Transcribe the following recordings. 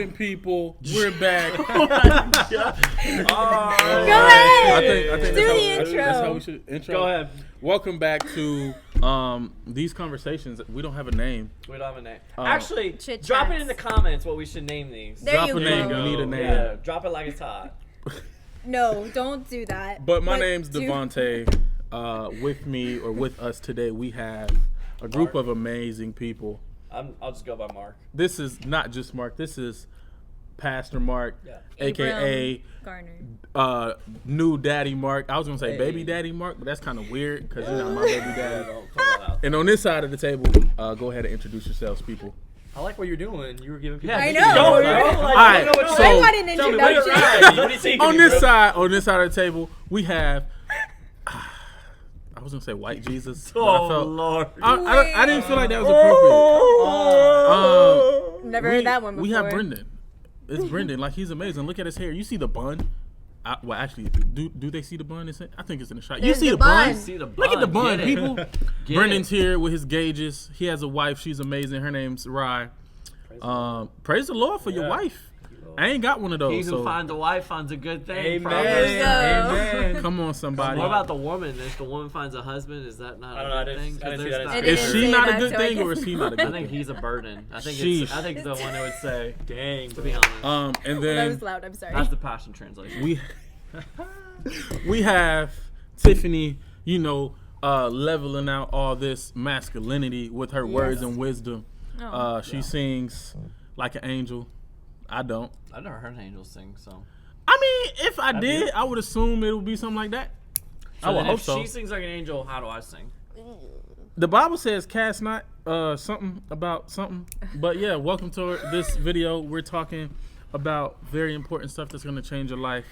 poppin', people? We're back. Go ahead. I think Do the that's intro. how we should intro. Go ahead. Welcome back to these conversations. We don't have a name. We don't have a name. Oh. Actually, Chit drop it chats. in the comments what we should name these. There Drop you a name. go. We need a name. Yeah, drop it like it's hot. No, don't do that. But my name's do- Devontae. With me or with us today, we have a group of amazing people. I'll just go by Mark. This is not just Mark. This is Pastor Mark, Yeah. aka Garner. new Daddy Mark. I was gonna say Hey. Baby Daddy Mark, but that's kind of weird because you're not my baby daddy. Don't throw that out. And on this side of the table, go ahead and introduce yourselves, people. I like what you're doing. You were giving people. I you know. Go, bro. All Like, right, I know what so- I want an Tell me what introduction. you're right. What do you think of On me, this bro? side of the table, we have. I was gonna say White Jesus. But Oh, I felt, Lord. I didn't feel like that was appropriate. Never heard that one before. We have Brendan. It's Brendan. Like, he's amazing. Look at his hair. You see the bun? Well, actually, do they see the bun? I think it's in the shot. You There's see the the bun? bun. See the Look at the bun, Get it. people. Get Brendan's it. here with his gauges. He has a wife. She's amazing. Her name's Rye. Praise the Lord for your Yeah. wife. I ain't got one of those. He who So finds a wife finds a good thing. Amen. Proverbs. Amen. come on, somebody. What about the woman? If the woman finds a husband, is that not I don't a know, I good didn't- thing? I didn't see There's that. not- It Is didn't she say not a that, good so I thing, or guess is he not a I good think thing? he's a burden. I think Sheesh. it's. I think the one that would say, Dang, to be honest. And That was then loud. I'm sorry. That's the Passion Translation. we have Tiffany. Leveling out all this masculinity with her words and wisdom. Oh. She sings like an angel. I don't. I've never heard an angel sing, so. I mean, if I did, I would assume it would be something like that. I would then hope if so. she sings like an angel, how do I sing? The Bible says cast not something about something. But yeah, welcome to this video. We're talking about very important stuff that's going to change your life.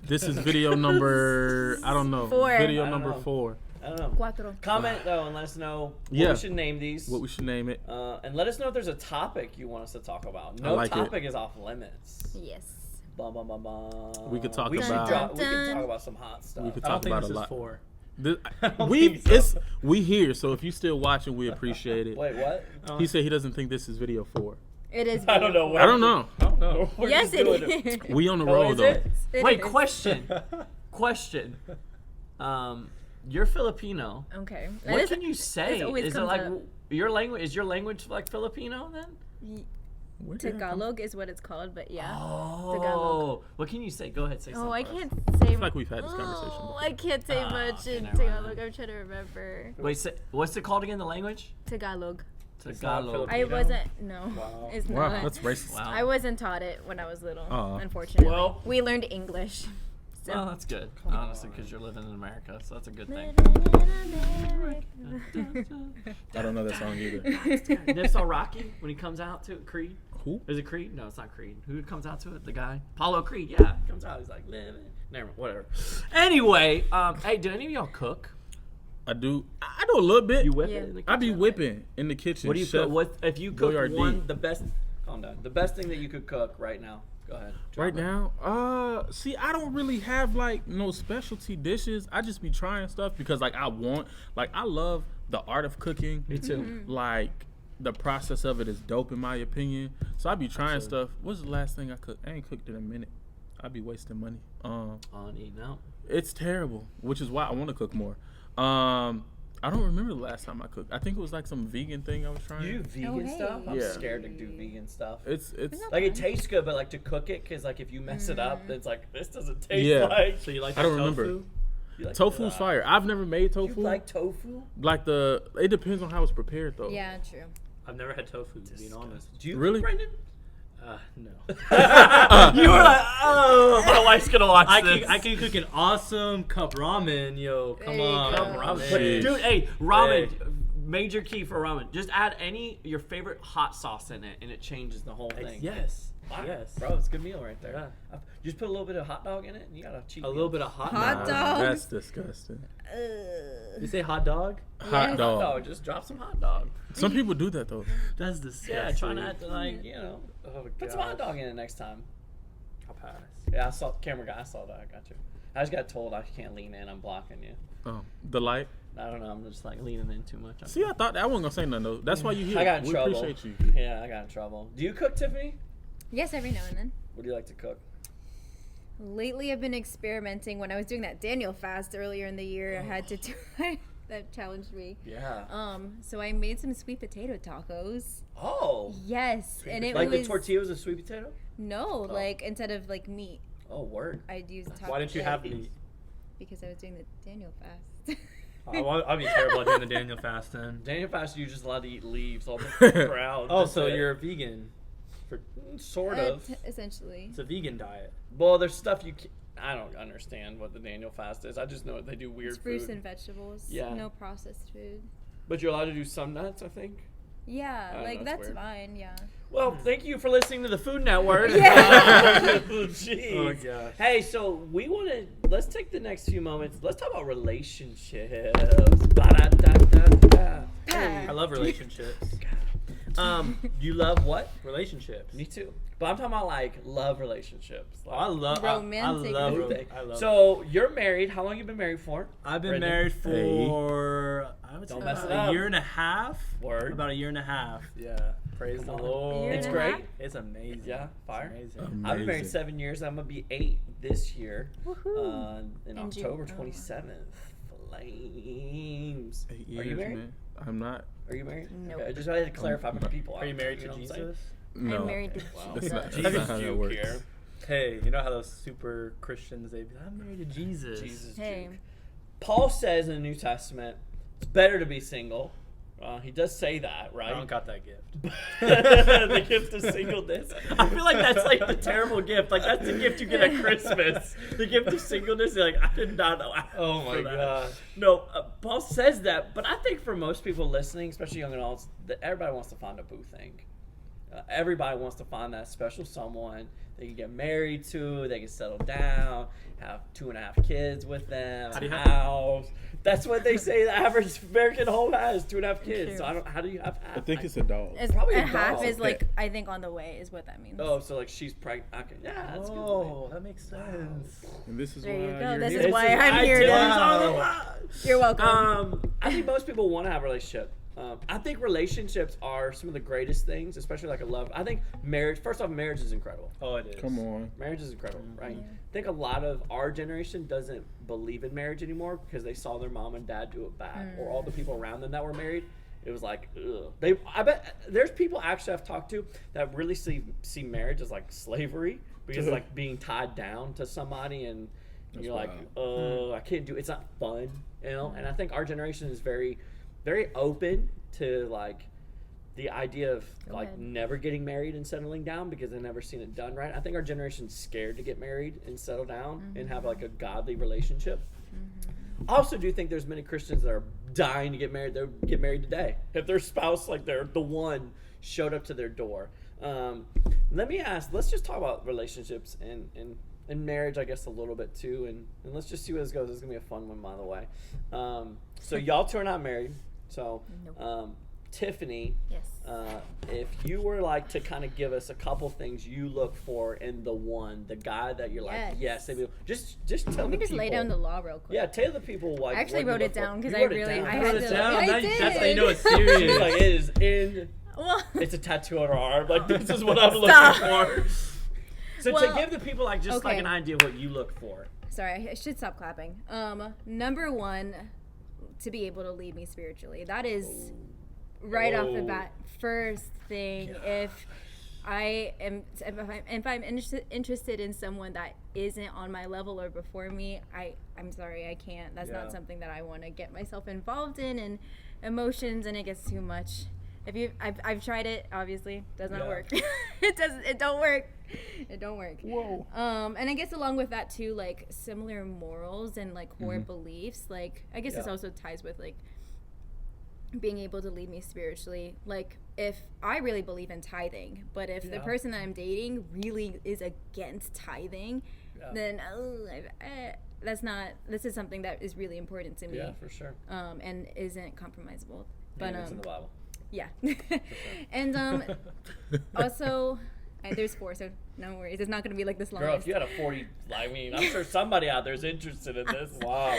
This is video number, I don't know. 4. Video I don't number know. 4. I don't know. Cuatro. Comment though and let us know what Yeah. we should name these. What we should name it. And let us know if there's a topic you want us to talk about. I No like it. topic is off limits. Yes. Bum, bum, bum, bum. We could talk we should about- we could talk about some hot stuff. We could I don't talk think about this a is lot. 4. This, don't we think so. it's we here, so if you still watching, we appreciate it. Wait, what? He said he doesn't think this is video 4. It is. I don't know. beautiful. I don't know. I don't know. We're Yes, just it doing it. is. We on the Oh, road is though. it? It Wait, is. question. You're Filipino. Okay. What can you say? always Is it comes like up. your language? Is your language like Filipino then? Where did that come Tagalog is what it's called, but yeah. Oh, Tagalog. what can you say? Go ahead, say something. Oh, I first. can't say. feel like we've had this conversation Oh, before. I can't say much okay, in never mind Tagalog. then. I'm trying to remember. Wait, what's it called again? The language? Tagalog. not Tagalog. I Filipino? wasn't. No, Wow. it's Wow, not. that's racist. Wow. I wasn't taught it when I was little. Aw. Unfortunately, Well- we learned English. So. Well, that's good. Honestly, because you're living in America, so that's a good thing. I don't know that song either. Never saw Rocky when he comes out to it, Creed. Who? Is it Creed? No, it's not Creed. Who comes out to it? The guy? Apollo Creed. Yeah, he comes out. He's like, living. Never mind. Whatever. Anyway, hey, do any of y'all cook? I do a little bit. You whip Yeah. it in the I be kitchen? whipping in the kitchen. What do you Chef. cook? What if you cook Boyardee. one? The best. Calm down. The best thing that you could cook right now. Go ahead. Drop Right it. now, see, I don't really have like no specialty dishes. I just be trying stuff because like I love the art of cooking. Me too. Like the process of it is dope in my opinion. So I be trying stuff. What's the last thing I cooked? I ain't cooked in a minute. I be wasting money. On eating out. It's terrible, which is why I want to cook more. I don't remember the last time I cooked. I think it was like some vegan thing I was trying. You do vegan hey. stuff? I'm Yeah. scared to do vegan stuff. It's Like it tastes good, but like to cook it, cause like if you mess it up, it's like this doesn't taste Yeah. like. So you like I don't tofu? remember. You like Tofu's fire. I've never made You tofu. like tofu? Like it depends on how it's prepared though. Yeah, true. I've never had tofu, to be honest. Do you Really? cook, Brendan? No. You were like, oh, my wife's gonna watch this. I can cook an awesome cup ramen, yo. Come There you on. go. man. Sheesh. Dude, hey, ramen. Hey. Major key for ramen. Just add your favorite hot sauce in it, and it changes the whole thing. Yes. Wow. Yes. Bro, it's a good meal right there. Just put a little bit of hot dog in it, and you got a cheap A little bit of hot Hot dog. dog. That's disgusting. You say hot dog? Hot Yes. dog. dog. Just drop some hot dog. Some people do that though. That's disgusting. Yeah, try not to like, you know, Oh, put some hot dog in it next time. I'll pass. Yeah, I saw camera guy. I saw that. I got you. I just got told I can't lean in. I'm blocking you. Oh, the light. I don't know. I'm just like leaning in too much. See, I thought I wasn't gonna say nothing though. That's why you here. I got in we trouble. appreciate you. Yeah, I got in trouble. Do you cook, Tiffany? Yes, every now and then. What do you like to cook? Lately, I've been experimenting. When I was doing that Daniel fast earlier in the year, I had to do that challenged me. Yeah. So I made some sweet potato tacos. Oh. Yes, and it Like was the tortilla was a sweet potato? no, like instead of like meat, Oh, word. I'd use taco. Why didn't you have meat? Because I was doing the Daniel fast. I'll be terrible at doing the Daniel fast then. Daniel fast, you're just allowed to eat leaves all the ground. Oh, That's so it. you're a vegan. Sort of. Essentially. It's a vegan diet. Well, there's stuff I don't understand what the Daniel fast is. I just know they do weird It's fruits food. and vegetables. Yeah. No processed food. But you're allowed to do some nuts, I think. Yeah, I don't like know, that's that's weird. fine. Yeah. Well, thank you for listening to the Food Network. Yeah. Jeez. Oh, gosh. Hey, so let's take the next few moments. Let's talk about relationships. Ba-da-da-da-da. I love relationships. You love what? Relationships. Me too. But I'm talking about like love relationships. Oh, I love Romantic I love. Everything. I love. So you're married. How long you been married for? I've been Brendan? married for I would say Don't mess about it up. a year and a half. Word. About a year and a half. Yeah. Praise the Come on. Lord. Year It's and a great. half? It's amazing. Yeah, fire. It's Um, amazing. I've been married Amazing. 7 years. I'm gonna be 8 this year. Woohoo. In In June. October Oh. 27th. Flames. 8 Are you years, married? man. I'm not. Are you married? Nope. Okay, I just wanted to clarify for people. Are you married You to know what I'm saying? Jesus? No. I'm married to Wow. That's not, Jesus. that's not how Juke that works. here. Hey, you know how those super Christians they be, I'm married to Jesus. Jesus Hey. Juke. Paul says in the New Testament, it's better to be single. He does say that, I right? don't got that gift. The gift of singleness. I feel like that's like the terrible gift. Like that's the gift you get at Christmas. The gift of singleness. You're like, I did not know. Oh my gosh. No, Paul says that, but I think for most people listening, especially young adults, that everybody wants to find a boo thing. Everybody wants to find that special someone they can get married to, they can settle down, have 2.5 kids with them, How do a you have- house. That's what they say the average American home has, 2.5 kids. Sure. So I don't. How do you have half? I think it's a dog. It's Probably a a half dog. is like I think on the way is what that means. Oh, so like she's pregnant. Okay, yeah, that's good. Oh, that makes sense. And this is There why you go. you're This here. is why I'm here to. You're welcome. I think most people want to have a relationship. I think relationships are some of the greatest things, especially like a love. I think marriage. First off, marriage is incredible. Oh, it is. Come on. Marriage is incredible, right? Yeah. I think a lot of our generation doesn't believe in marriage anymore because they saw their mom and dad do it bad, or all the people around them that were married. It was like, ugh. I bet there's people actually I've talked to that really see marriage as like slavery because it's like being tied down to somebody, and That's you're like, wild. I can't do. It's not fun, you know. And I think our generation is very, very open to like the idea of Go like ahead. never getting married and settling down because they've never seen it done right. I think our generation's scared to get married and settle down and have like a godly relationship. I also do think there's many Christians that are dying to get married. They'll get married today if their spouse, like they're the one, showed up to their door. Let me ask. Let's just talk about relationships and marriage, I guess, a little bit too, and let's just see where this goes. This is gonna be a fun one, by the way. So y'all two are not married. So, Nope. Tiffany, Yes. if you were like to kind of give us a couple things you look for in the guy that you're like, Yes. yes, just tell Let me the just people. lay down the law real quick. Yeah, tell the people like. I actually what you wrote it look for. down because You I wrote it really down? I You had wrote to. it down? I Now did. that's how you know it's She's serious. like, it is in. Well, It's a tattoo on her arm. Like this is what I'm Stop. looking for. So to Well, give the people like just like okay. an idea of what you look for. sorry, I should stop clapping. Number one, to be able to lead me spiritually. That is right off the Oh. bat, first thing. If I'm interested in someone that isn't on my level or before me, I'm sorry, I can't. That's Yeah. not something that I want to get myself involved in, and emotions, and it gets too much. I've tried it, obviously does not Yeah. work. It don't work. It don't work. Whoa. And I guess along with that too, like similar morals and like core beliefs. Like I guess this Yeah. also ties with like being able to lead me spiritually. Like if I really believe in tithing, but if the Yeah. person that I'm dating really is against tithing, Yeah. then this is something that is really important to me. Yeah, for sure. And isn't compromisable. But But it's in the Bible. yeah. And also there's 4, so no worries. It's not going to be like this long. Girl, if you had a 40, I mean, I'm sure somebody out there is interested in this. Wow.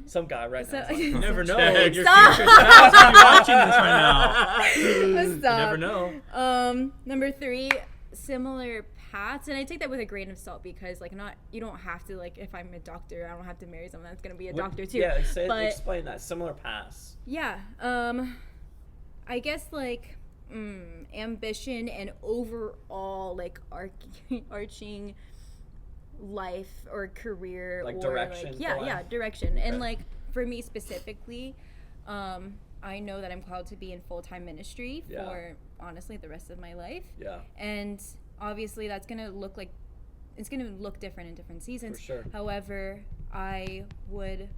Some guy right So- now. is You like, never know. Check. Your Stop. future spouse could be watching this right now. You Stop. never know. Number 3, similar paths, and I take that with a grain of salt because like you don't have to, like, if I'm a doctor, I don't have to marry someone that's gonna be a doctor too. Yeah, but explain that. Similar paths. yeah, I guess like ambition and overall like arching life or career, Like or direction like, for yeah, life? direction. And Okay. like for me specifically, I know that I'm called to be in full-time ministry Yeah. for honestly the rest of my life. Yeah. And obviously that's going to look like, it's going to look different in different seasons. For sure. However, I would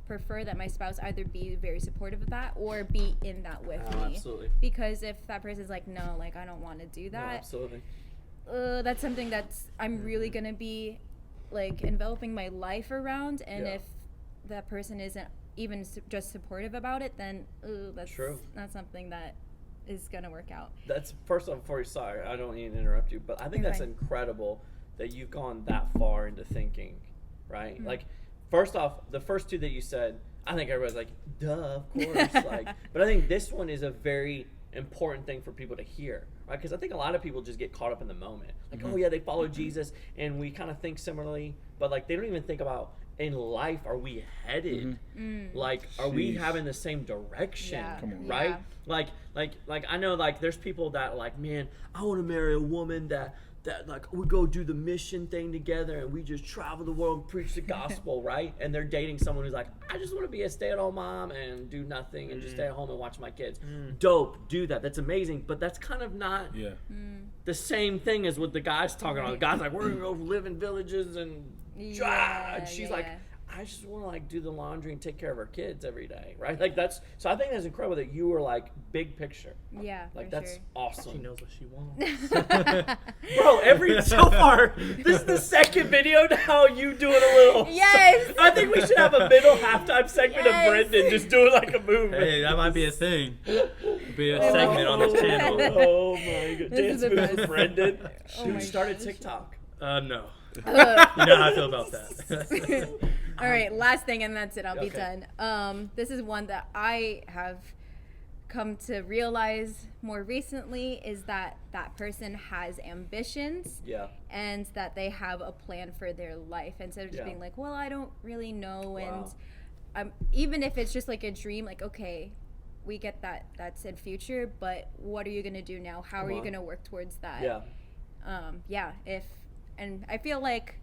prefer that my spouse either be very supportive of that or be in that with Oh, me. absolutely. Because if that person's like, no, like I don't want to do No, that, absolutely. that's something that's I'm really going to be like enveloping my life around. And Yeah. if that person isn't even just supportive about it, then that's True. not something that is going to work out. That's first off, before you sorry, I don't mean to interrupt you, but I think You're that's fine. incredible that you've gone that far into thinking, right? Mm-hmm. Like, first off, the first two that you said, I think everybody's like, duh, of course. Like, but I think this one is a very important thing for people to hear, right? Because I think a lot of people just get caught up in the moment. Like, oh yeah, they follow Jesus, and we kind of think similarly, but like they don't even think about, in life, are we headed? Like, are we Sheesh. having the same direction? Yeah. Come on. Right? Yeah. Like I know, like there's people that are like, man, I want to marry a woman that like we go do the mission thing together and we just travel the world and preach the gospel, right? And they're dating someone who's like, I just want to be a stay-at-home mom and do nothing and just stay at home and watch my kids. Dope, do that. That's amazing, but that's kind of not Yeah. the same thing as what the guy's talking about. The guy's like, we're gonna go live in villages and and she's like, yeah. I just want to like do the laundry and take care of our kids every day, right? Like that's so. I think that's incredible that you were like big picture. Yeah, Like for that's sure. She awesome, knows what she wants. bro. Every so far, this is the second video now. You doing a little. Yes. I think we should have a middle halftime segment Yes. of Brendan just doing like a movement. Hey, that might be a thing. It'll be a segment on this channel. Oh my god, This dance is the moves with best. Brendan. Oh Dude, my started gosh. TikTok. No. Ugh. You know how I feel about that. All right, last thing, and that's it. I'll be Okay. done. This is one that I have come to realize more recently is that that person has ambitions Yeah. and that they have a plan for their life instead of just Yeah. being like, well, I don't really know. Wow. And even if it's just like a dream, like, okay, we get that that's in future, but what are you going to do now? How Come are you on. going to work towards that? Yeah. And I feel like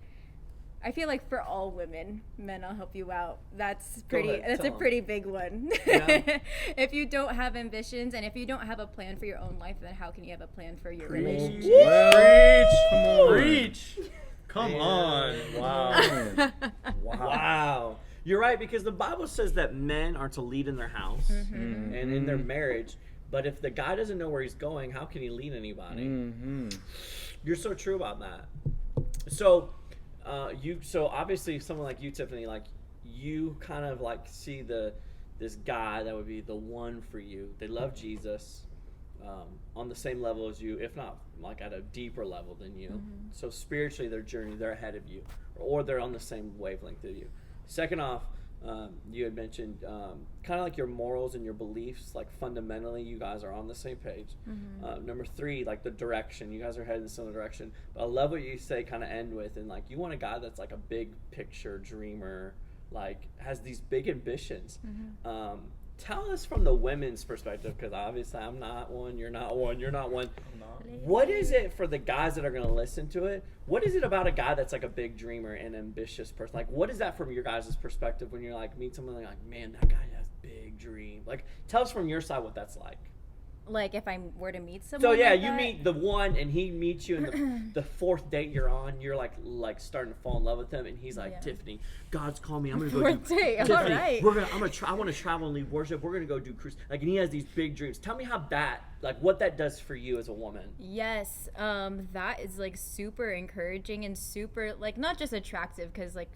for all women, men, I'll help you out. That's Go pretty. ahead, That's tell a 'em. pretty big one. Yeah. If you don't have ambitions and if you don't have a plan for your own life, then how can you have a plan for your Preach. relationship? Come on. Preach. Come on. Wow. Wow. You're right, because the Bible says that men are to lead in their house and in their marriage. But if the guy doesn't know where he's going, how can he lead anybody? Mm-hmm. You're so true about that. So, so obviously someone like you, Tiffany, like you kind of like see this guy that would be the one for you. They love Jesus on the same level as you, if not like at a deeper level than you. So spiritually, their journey, they're ahead of you, or they're on the same wavelength as you. Second off, you had mentioned kind of like your morals and your beliefs, like fundamentally you guys are on the same page. Number three, like the direction, you guys are headed in a similar direction. But I love what you say, kind of end with, and like you want a guy that's like a big picture dreamer, like has these big ambitions. Tell us from the women's perspective, because obviously I'm not one, you're not one, you're not one. What is it for the guys that are going to listen to it? What is it about a guy that's like a big dreamer and ambitious person? Like, what is that from your guys' perspective when you're like, meet someone like, man, that guy has big dreams? Like, tell us from your side what that's like. Like if I were to meet someone. So yeah, like you that, meet the one and he meets you, and the fourth date you're on, you're like starting to fall in love with him, and he's like, Yeah. Tiffany, God's called me. I'm gonna go Fourth do. date, all Tiffany, right. I want to travel and lead worship. We're gonna go do cruise. Like, and he has these big dreams. Tell me how what that does for you as a woman. Yes, that is like super encouraging and super like not just attractive because like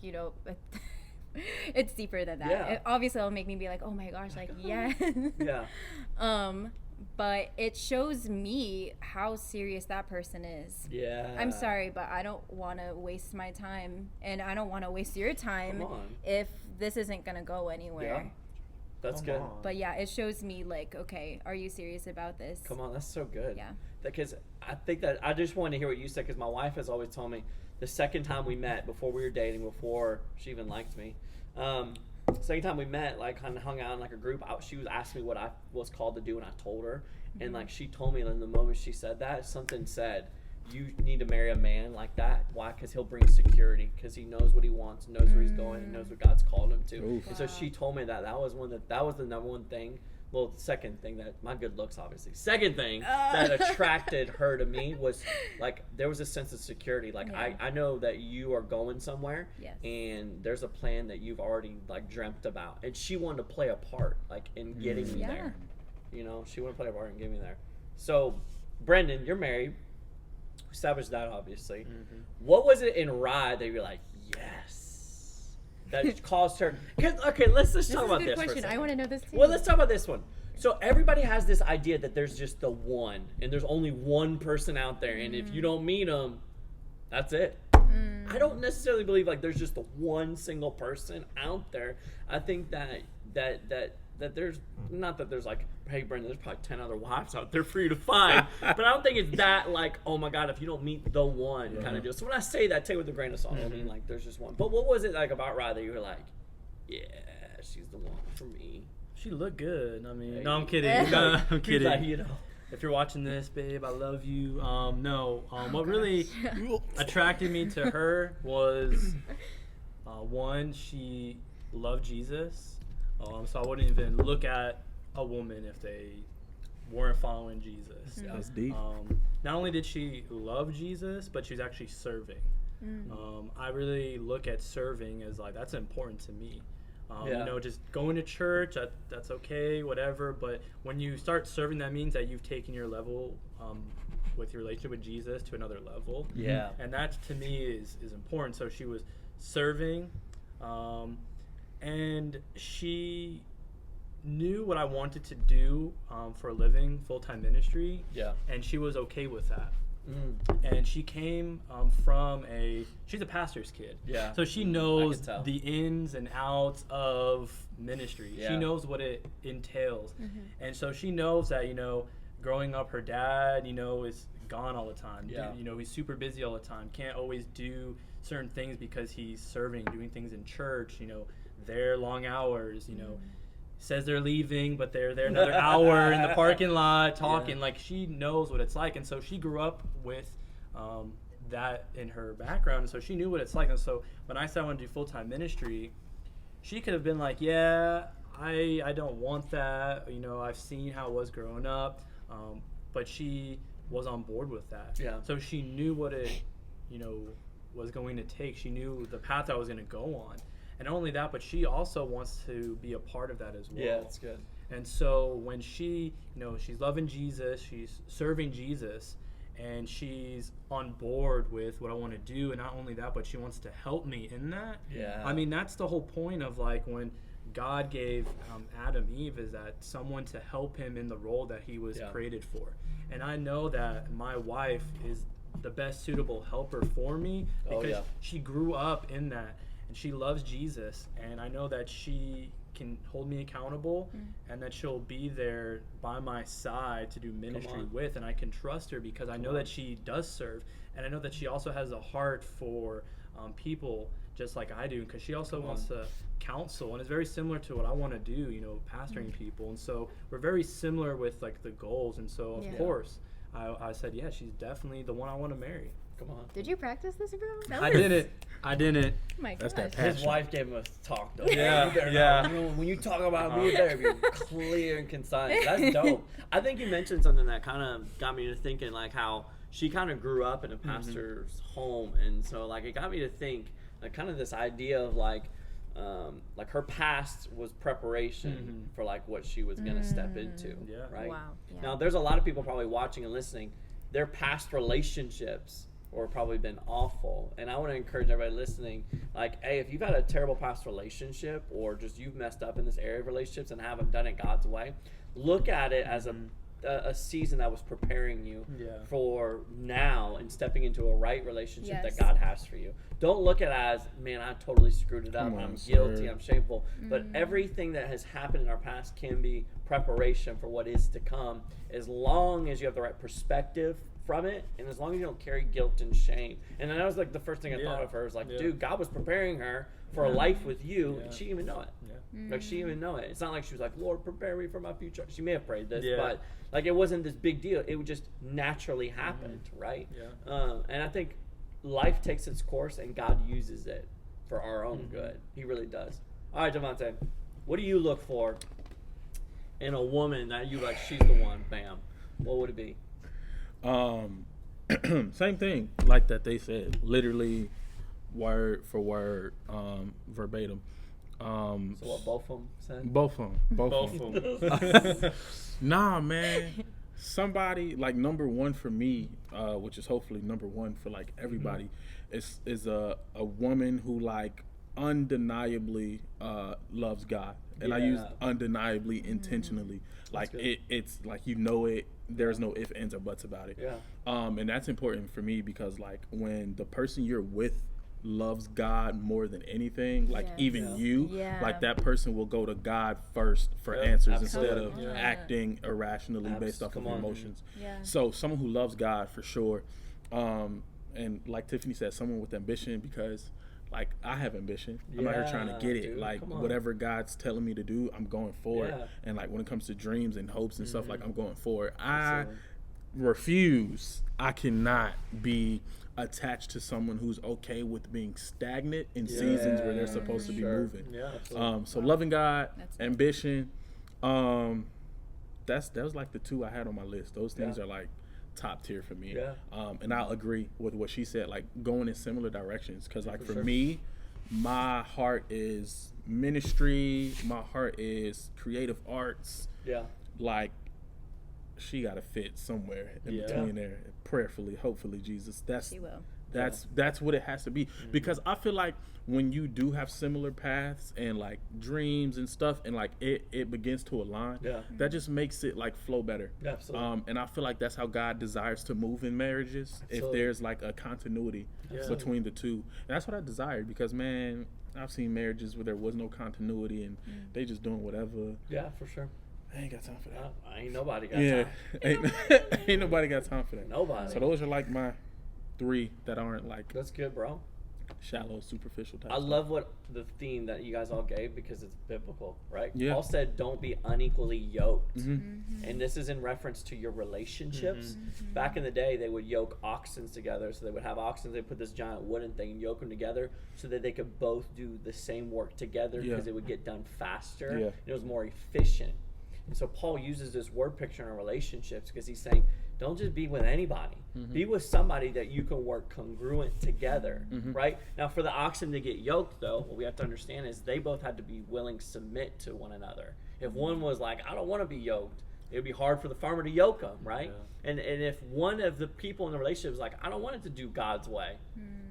it's deeper than that. Yeah. It, obviously, it'll make me be like, oh my gosh, like yeah. Yeah. But it shows me how serious that person is. Yeah. I'm sorry, but I don't want to waste my time, and I don't want to waste your time Come on. if this isn't gonna go anywhere. That's Come good. on. But yeah, it shows me like, okay, are you serious about this? Come on, that's so good. Yeah. Because I think that I just wanted to hear what you said because my wife has always told me the second time we met, before we were dating, before she even liked me, second time we met, like kind of hung out in like a group, she was asking me what I was called to do, and I told her, and like she told me in the moment she said that, something said, you need to marry a man like that. Why? Because he'll bring security. Because he knows what he wants, knows where he's going, and knows what God's called him to. Oof. And so she told me that was that was the number one thing. Well, the second thing that my good looks, obviously. Second thing that attracted her to me was like there was a sense of security. Like Yeah. I know that you are going somewhere, Yes. and there's a plan that you've already like dreamt about, and she wanted to play a part like in getting me Yeah. there. You know, she wanted to play a part in getting me there. So, Brendan, you're married. We established that, obviously. Mm-hmm. What was it in Rye that you're like, yes, that caused her? Okay, let's This talk is about a good this for a question. I second. want to know this too. Well, let's talk about this one. So everybody has this idea that there's just the one, and there's only one person out there, and if you don't meet them, that's it. I don't necessarily believe like there's just the one single person out there. I think that there's not that there's like, hey Brendan, there's probably 10 other wives out there for you to find, but I don't think it's that like, oh my God, if you don't meet the one kind of deal. So when I say that, take it with a grain of salt. I mean, like there's just one. But what was it like about Rye that you were like, yeah, she's the one for me? She looked good. I mean, Hey. no, I'm kidding. No, I'm He's like, kidding. you know. If you're watching this, babe, I love you. What really attracted me to her was one, she loved Jesus. So I wouldn't even look at a woman if they weren't following Jesus. That's deep. Not only did she love Jesus, but she was actually serving. I really look at serving as like that's important to me. Yeah. You know, just going to church, that's okay, whatever. But when you start serving, that means that you've taken your level with your relationship with Jesus to another level. Yeah. And that to me is important. So she was serving, and she knew what I wanted to do for a living, full-time ministry. Yeah. And she was okay with that. Mm. And she came from she's a pastor's kid. Yeah. So she I knows can tell. the ins and outs of ministry. Yeah. She knows what it entails. And so she knows that, you know, growing up, her dad, you know, is gone all the time. Yeah. You know, he's super busy all the time. Can't always do certain things because he's serving, doing things in church, you know, their long hours, you know. Says they're leaving, but they're there another hour in the parking lot talking. Yeah. Like she knows what it's like, and so she grew up with that in her background, and so she knew what it's like. And so when I said I want to do full-time ministry, she could have been like, "Yeah, I don't want that. You know, I've seen how it was growing up," but she was on board with that. Yeah. So she knew what it, you know, was going to take. She knew the path I was going to go on. And not only that, but she also wants to be a part of that as well. Yeah, that's good. And so when she, you know, she's loving Jesus, she's serving Jesus, and she's on board with what I want to do. And not only that, but she wants to help me in that. Yeah. I mean, that's the whole point of like when God gave Adam Eve, is that someone to help him in the role that he was created for. And I know that my wife is the best suitable helper for me because she grew up in that. And she loves Jesus, and I know that she can hold me accountable and that she'll be there by my side to do ministry with, and I can trust her because I know that she does serve, and I know that she also has a heart for people just like I do, because she also wants to counsel, and it's very similar to what I want to do, you know, pastoring people. And so we're very similar with like the goals, and so of course I said, yeah, she's definitely the one I want to marry. Come on. Did you practice this, bro? That I was- didn't. Oh my That's gosh. that His passion. wife gave him a talk, though. Yeah, You better yeah. not- you know, when you talk about me, you better be clear and concise. That's dope. I think you mentioned something that kind of got me to thinking, like how she kind of grew up in a pastor's home, and so like it got me to think, like kind of this idea of like her past was preparation for like what she was gonna step into. Yeah. Right. Wow, yeah. Now there's a lot of people probably watching and listening. Their past relationships or probably been awful, and I want to encourage everybody listening, like, hey, if you've had a terrible past relationship or just you've messed up in this area of relationships and haven't done it God's way, look at it as a season that was preparing you Yeah. for now and stepping into a right relationship Yes. that God has for you. Don't look at it as, man, I totally screwed it up. Come on, I'm sir. guilty. I'm shameful. But everything that has happened in our past can be preparation for what is to come, as long as you have the right perspective from it, and as long as you don't carry guilt and shame. And that was like the first thing I thought of her, was like, Yeah. dude, God was preparing her for a life with you, Yeah. and she didn't even know it. Yeah. Like, she didn't even know it. It's not like she was like, Lord, prepare me for my future. She may have prayed this, Yeah. but like, it wasn't this big deal. It would just naturally happened, right? Yeah. And I think life takes its course, and God uses it for our own good. He really does. All right, Devontae, what do you look for in a woman that you like, she's the one? Bam. What would it be? Same thing, like that they said, literally, word for word, verbatim. So what both of them said? Both of them. Nah, man. Somebody like number one for me, which is hopefully number one for like everybody, is a woman who like undeniably loves God, and I use Yeah. undeniably intentionally. Like good. it's like, you know it. There's no ifs, ands, or buts about it. Yeah. And that's important for me because like when the person you're with loves God more than anything, like Yes. even Yeah. you, Yeah. like that person will go to God first for Yeah, answers absolutely. instead of Yeah. acting irrationally based off Come of on. emotions. Yeah. So someone who loves God for sure. And like Tiffany said, someone with ambition, because like I have ambition. I'm out here trying to Yeah, get it. dude, Like come on. whatever God's telling me to do, I'm going for Yeah. it. And like when it comes to dreams and hopes and stuff, like I'm going for it. I Absolutely. refuse. I cannot be attached to someone who's okay with being stagnant in seasons where they're supposed to be Sure. moving. Yeah. Absolutely. So loving God, That's good. ambition, that was like the two I had on my list. Those things Yeah. are like top tier for me. Yeah. And I'll agree with what she said, like going in similar directions. Cause like for sure. me, my heart is ministry. My heart is creative arts. Yeah. Like she got to fit somewhere in Yeah. between there. Prayerfully, hopefully, Jesus. She will. That's what it has to be, because I feel like when you do have similar paths and like dreams and stuff, and like it begins to align, Yeah. that just makes it like flow better. Yeah, absolutely. And I feel like that's how God desires to move in marriages, Absolutely. if there's like a continuity between the two. And that's what I desired, because man, I've seen marriages where there was no continuity and they just doing whatever. Yeah, for sure. I ain't got time for that. Ain't nobody got Yeah, time. ain't nobody got time for that. Nobody. So those are like my three that aren't like That's good, bro. shallow, superficial type. I stuff. love what the theme that you guys all gave, because it's biblical, right? Yeah. Paul said, "Don't be unequally yoked," Mm-hmm. and this is in reference to your relationships. Back in the day, they would yoke oxen together, so they would have oxen. They put this giant wooden thing and yoke them together, so that they could both do the same work together, because Yeah. it would get done faster. Yeah. And it was more efficient. And so Paul uses this word picture in our relationships, because he's saying, don't just be with anybody. Be with somebody that you can work congruent together, right? Now, for the oxen to get yoked, though, what we have to understand is they both had to be willing to submit to one another. If one was like, I don't want to be yoked, it would be hard for the farmer to yoke them, right? And if one of the people in the relationship is like, I don't want it to do God's way,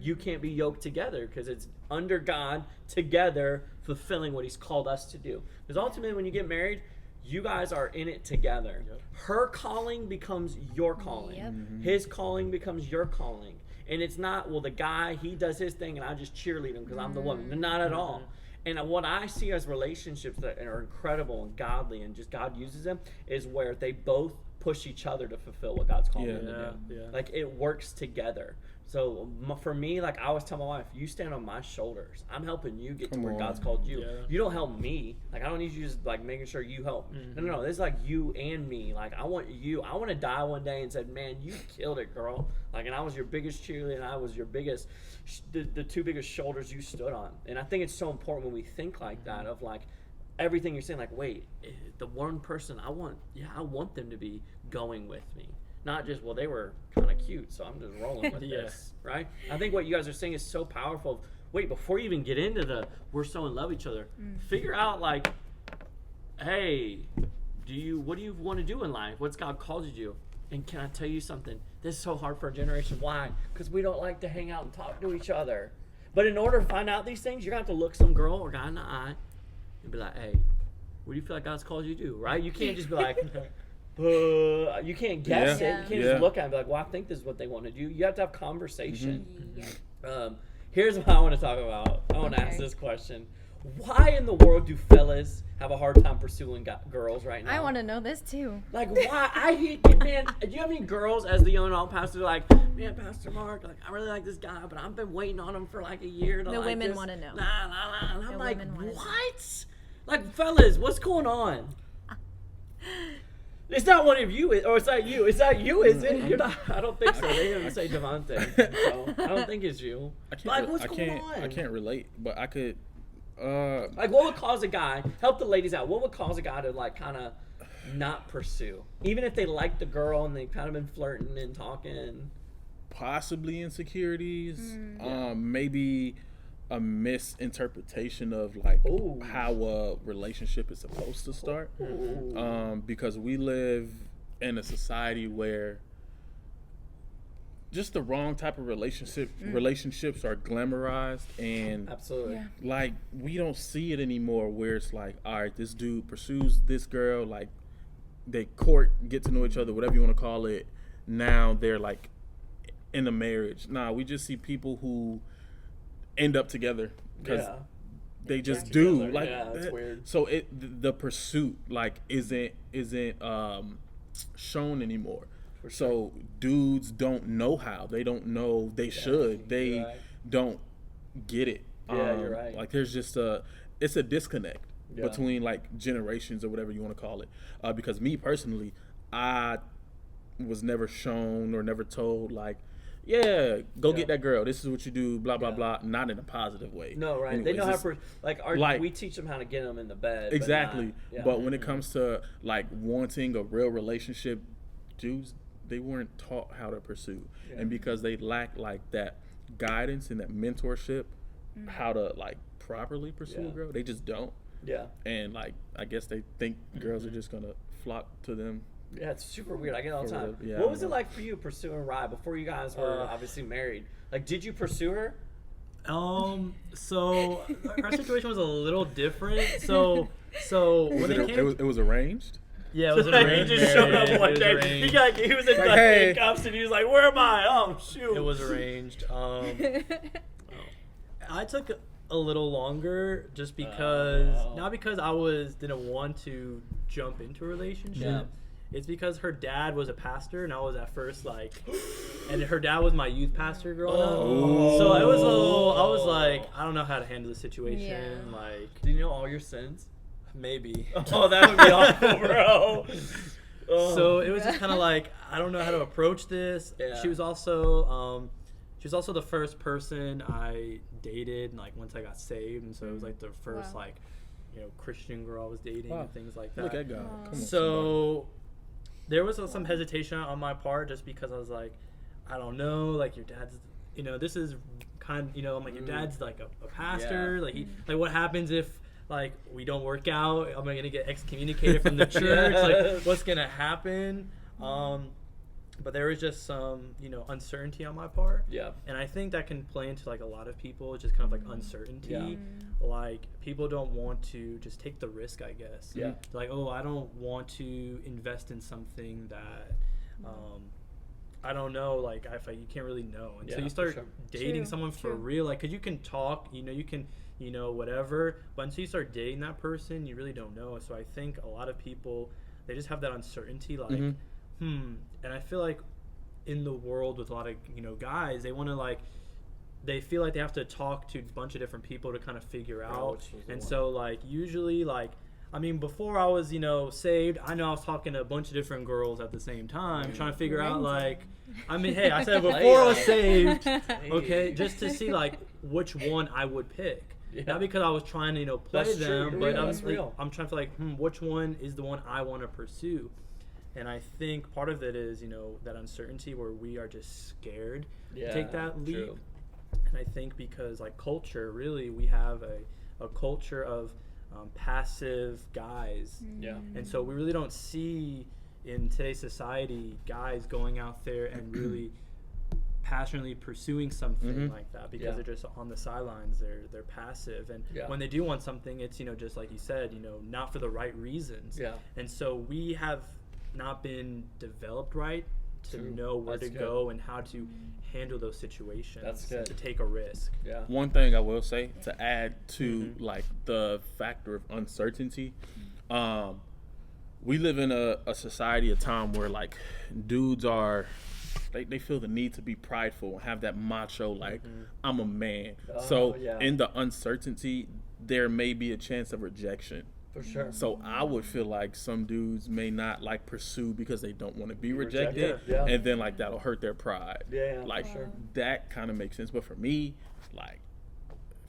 you can't be yoked together, because it's under God together fulfilling what he's called us to do. Because ultimately, when you get married, you guys are in it together. Her calling becomes your calling. Yep. His calling becomes your calling. And it's not, well, the guy, he does his thing and I just cheerlead him because I'm the woman. Not at all. And what I see as relationships that are incredible and godly and just God uses them is where they both push each other to fulfill what God's called them to do. Yeah. Like, it works together. So for me, like I always tell my wife, you stand on my shoulders. I'm helping you get to where on. God's called you. Yeah. You don't help me. Like, I don't need you just like making sure you help. No. This is like you and me. Like, I want you. I want to die one day and said, man, you killed it, girl. Like, and I was your biggest cheerleader, and I was your biggest, the two biggest shoulders you stood on. And I think it's so important when we think like that, of like everything you're saying. Like, wait, the one person I want them to be going with me. Not just, well, they were kind of cute, so I'm just rolling with this, right? I think what you guys are saying is so powerful. Wait, before you even get into the we're so in love with each other, figure out like, hey, what do you want to do in life? What's God called you to do? And can I tell you something? This is so hard for our generation. Why? Because we don't like to hang out and talk to each other. But in order to find out these things, you're going to have to look some girl or guy in the eye and be like, hey, what do you feel like God's called you to do, right? You can't just be like, You can't guess Yeah. it. You can't Yeah. just look at it and be like, well, I think this is what they want to do. You have to have conversation. Yeah. Here's what I want to talk about. I want to ask Okay. this question. Why in the world do fellas have a hard time pursuing girls right now? I want to know this too. Like, why? I hate, man, do you have any girls as the young adult pastor like, man, Pastor Mark, like, I really like this guy, but I've been waiting on him for like a year to The like women this. wanna know. Nah. And I'm The like, women wanna know. what? Like, fellas, what's going on? It's not one of you, or it's not you. It's not you, is it? You're not. I don't think so. They didn't say Devontae, so I don't think it's you. Like, what's going on? I can't relate, but I could. Like, what would cause a guy? Help the ladies out. What would cause a guy to like kind of not pursue, even if they like the girl and they kind of been flirting and talking? Possibly insecurities. Mm. Maybe a misinterpretation of like Ooh. how a relationship is supposed to start. Ooh. Because we live in a society where just the wrong type of relationships are glamorized, and Absolutely. Yeah. like we don't see it anymore where it's like, all right, this dude pursues this girl, like they court, get to know each other, whatever you want to call it. Now they're like in a marriage. Nah, we just see people who end up together because Yeah. they just Together. do. Like, Yeah, that's weird. So the pursuit like isn't shown anymore. So dudes don't know how. They don't know they should. They you're right. don't get it. Yeah, you're right. Like there's just it's a disconnect Yeah. between like generations or whatever you want to call it. Because me personally, I was never shown or never told like, yeah, go Yeah. get that girl. This is what you do. Blah blah Yeah. blah. Not in a positive way. No, right. They Anyways, know how it's- to we teach them how to get them in the bed. but exactly. not- yeah. But when it comes to like wanting a real relationship, dudes, they weren't taught how to pursue. Yeah. And because they lack like that guidance and that mentorship, how to like properly pursue Yeah. a girl, they just don't. Yeah. And like I guess they think girls are just gonna flock to them. Yeah, it's super weird. I get it all the For time. real. Yeah, What I was know. it like for you pursuing Rye before you guys were obviously married? Like, did you pursue her? So our situation was a little different. So when it came, It was arranged. yeah, it was Like, arranged. he just showed up marriage. one It was day. arranged. He was in Like, like hey. handcuffs and he was like, "Where am I? Oh shoot!" It was arranged. I took a little longer just because, Oh. not because didn't want to jump into a relationship. Yeah. It's because her dad was a pastor, and I was at first like, and her dad was my youth pastor growing Oh. up. So it was a little. I was like, I don't know how to handle the situation. Yeah. Like, Do you know all your sins? maybe. Oh, that would be awful, bro. Oh. So it was just kind of like, I don't know how to approach this. Yeah. She was also the first person I dated, like once I got saved, and so it was like the first Wow. like, Christian girl I was dating Wow. and things like that. Look at God. Come on, So there was some hesitation on my part just because I was like, I don't know, like your dad's, this is kind of, I'm like, your dad's like a pastor, Yeah. like like what happens if like we don't work out? Am I gonna get excommunicated from the church? Like what's gonna happen? But there was just some, uncertainty on my part. Yeah. And I think that can play into like a lot of people, just kind of like uncertainty. Yeah. Like people don't want to just take the risk, I guess. Yeah. They're like, oh, I don't want to invest in something that, I don't know. Like you can't really know until Yeah, you for start sure. dating True, someone for true. real. Like, 'cause you can talk, you can, whatever. But until you start dating that person, you really don't know. So I think a lot of people, they just have that uncertainty. Like, Mhm. And I feel like in the world with a lot of guys, they want to like, they feel like they have to talk to a bunch of different people to kind of figure out. which was the And one. so like usually like, I mean, before I was saved, I know I was talking to a bunch of different girls at the same time, trying to figure out like, I mean, hey, I said before I was saved, okay, just to see like which one I would pick. Yeah. Not because I was trying to play That's true. them, You're but real. That's I'm real. I'm trying to like, which one is the one I want to pursue. And I think part of it is, that uncertainty where we are just scared Yeah, to take that leap. true. And I think because like culture, really, we have a culture of passive guys. Yeah. And so we really don't see in today's society guys going out there and really passionately pursuing something Mhm. like that because Yeah. they're just on the sidelines. They're passive, and Yeah. when they do want something, it's just like you said, not for the right reasons. Yeah. And so we have not been developed right to True. know where That's to good. go and how to handle those situations. That's good. To take a risk. Yeah. One thing I will say to add to like the factor of uncertainty, we live in a society, a time where like dudes are, they feel the need to be prideful and have that macho like I'm a man. So yeah. in the uncertainty, there may be a chance of rejection. For sure. So I would feel like some dudes may not like pursue because they don't want to be rejected, Yeah. and then like that'll hurt their pride. Yeah, like for sure. that kind of makes sense. But for me, like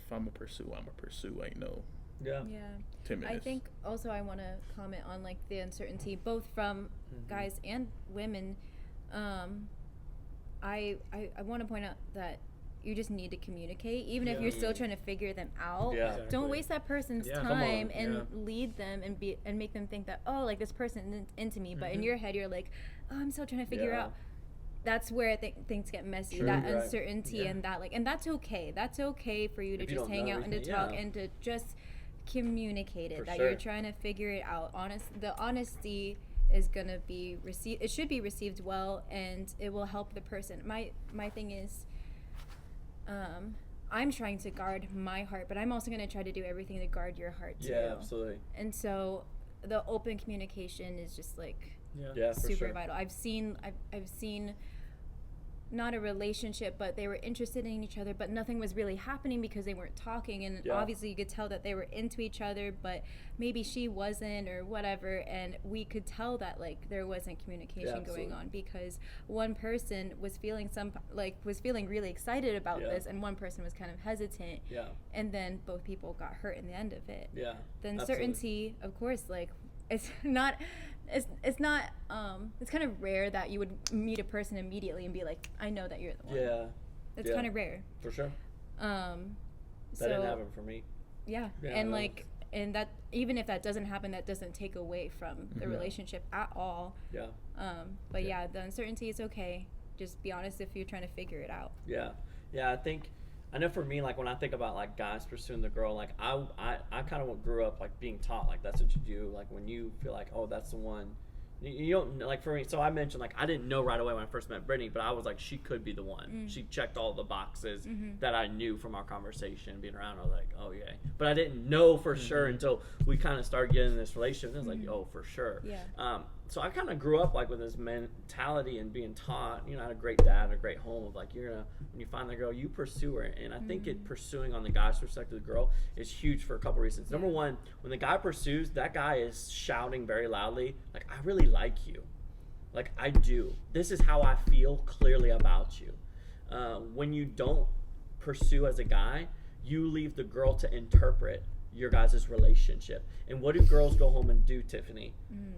if I'm a pursue, I'm a pursue. Ain't no Yeah. Yeah. 10 minutes. I think also I want to comment on like the uncertainty both from guys and women. I want to point out that you just need to communicate, even if you're still trying to figure them out. Yeah. Exactly. Don't waste that person's Yeah. Come time on, and yeah. lead them and make them think that, oh, like this person is into me, but in your head you're like, oh, I'm still trying to figure Yeah. out. That's where I think things get messy. True. That Right. uncertainty Yeah. and that and that's okay. That's okay for you to If you just don't hang know out and to everything, talk yeah. and to just communicate it, For that sure. you're trying to figure it out. The honesty is gonna be received. It should be received well, and it will help the person. My thing is, I'm trying to guard my heart, but I'm also gonna try to do everything to guard your heart too. Yeah, absolutely. And so, the open communication is just like Yeah, for super sure. vital. I've seen not a relationship, but they were interested in each other, but nothing was really happening because they weren't talking, and Yeah. obviously you could tell that they were into each other, but maybe she wasn't or whatever, and we could tell that like there wasn't communication going absolutely. on because one person was feeling really excited about Yeah. this, and one person was kind of hesitant, Yeah. and then both people got hurt in the end of it. Yeah. The absolutely. uncertainty, of course, like it's not it's kind of rare that you would meet a person immediately and be like, I know that you're the one. Yeah. It's yeah. kind of rare. For sure. So That didn't happen for me. yeah, Yeah, and no. like and that even if that doesn't happen, that doesn't take away from the relationship at all. Yeah. But yeah, the uncertainty is okay. Just be honest if you're trying to figure it out. Yeah. Yeah, I know for me, like when I think about like guys pursuing the girl, like I kind of grew up like being taught like that's what you do. Like when you feel like, oh, that's the one, you don't like for me. So I mentioned like I didn't know right away when I first met Brittany, but I was like she could be the one. She checked all the boxes that I knew from our conversation, being around. I was like, oh yeah, but I didn't know for sure until we kind of started getting in this relationship. And I was like, oh, for sure. Yeah. So I kind of grew up like with this mentality and being taught, I had a great dad and a great home of like, when you find the girl, you pursue her. And I think pursuing on the guy's perspective, the girl is huge for a couple reasons. Number one, when the guy pursues, that guy is shouting very loudly, like, I really like you. Like, I do. This is how I feel clearly about you. When you don't pursue as a guy, you leave the girl to interpret your guys' relationship. And what do girls go home and do, Tiffany?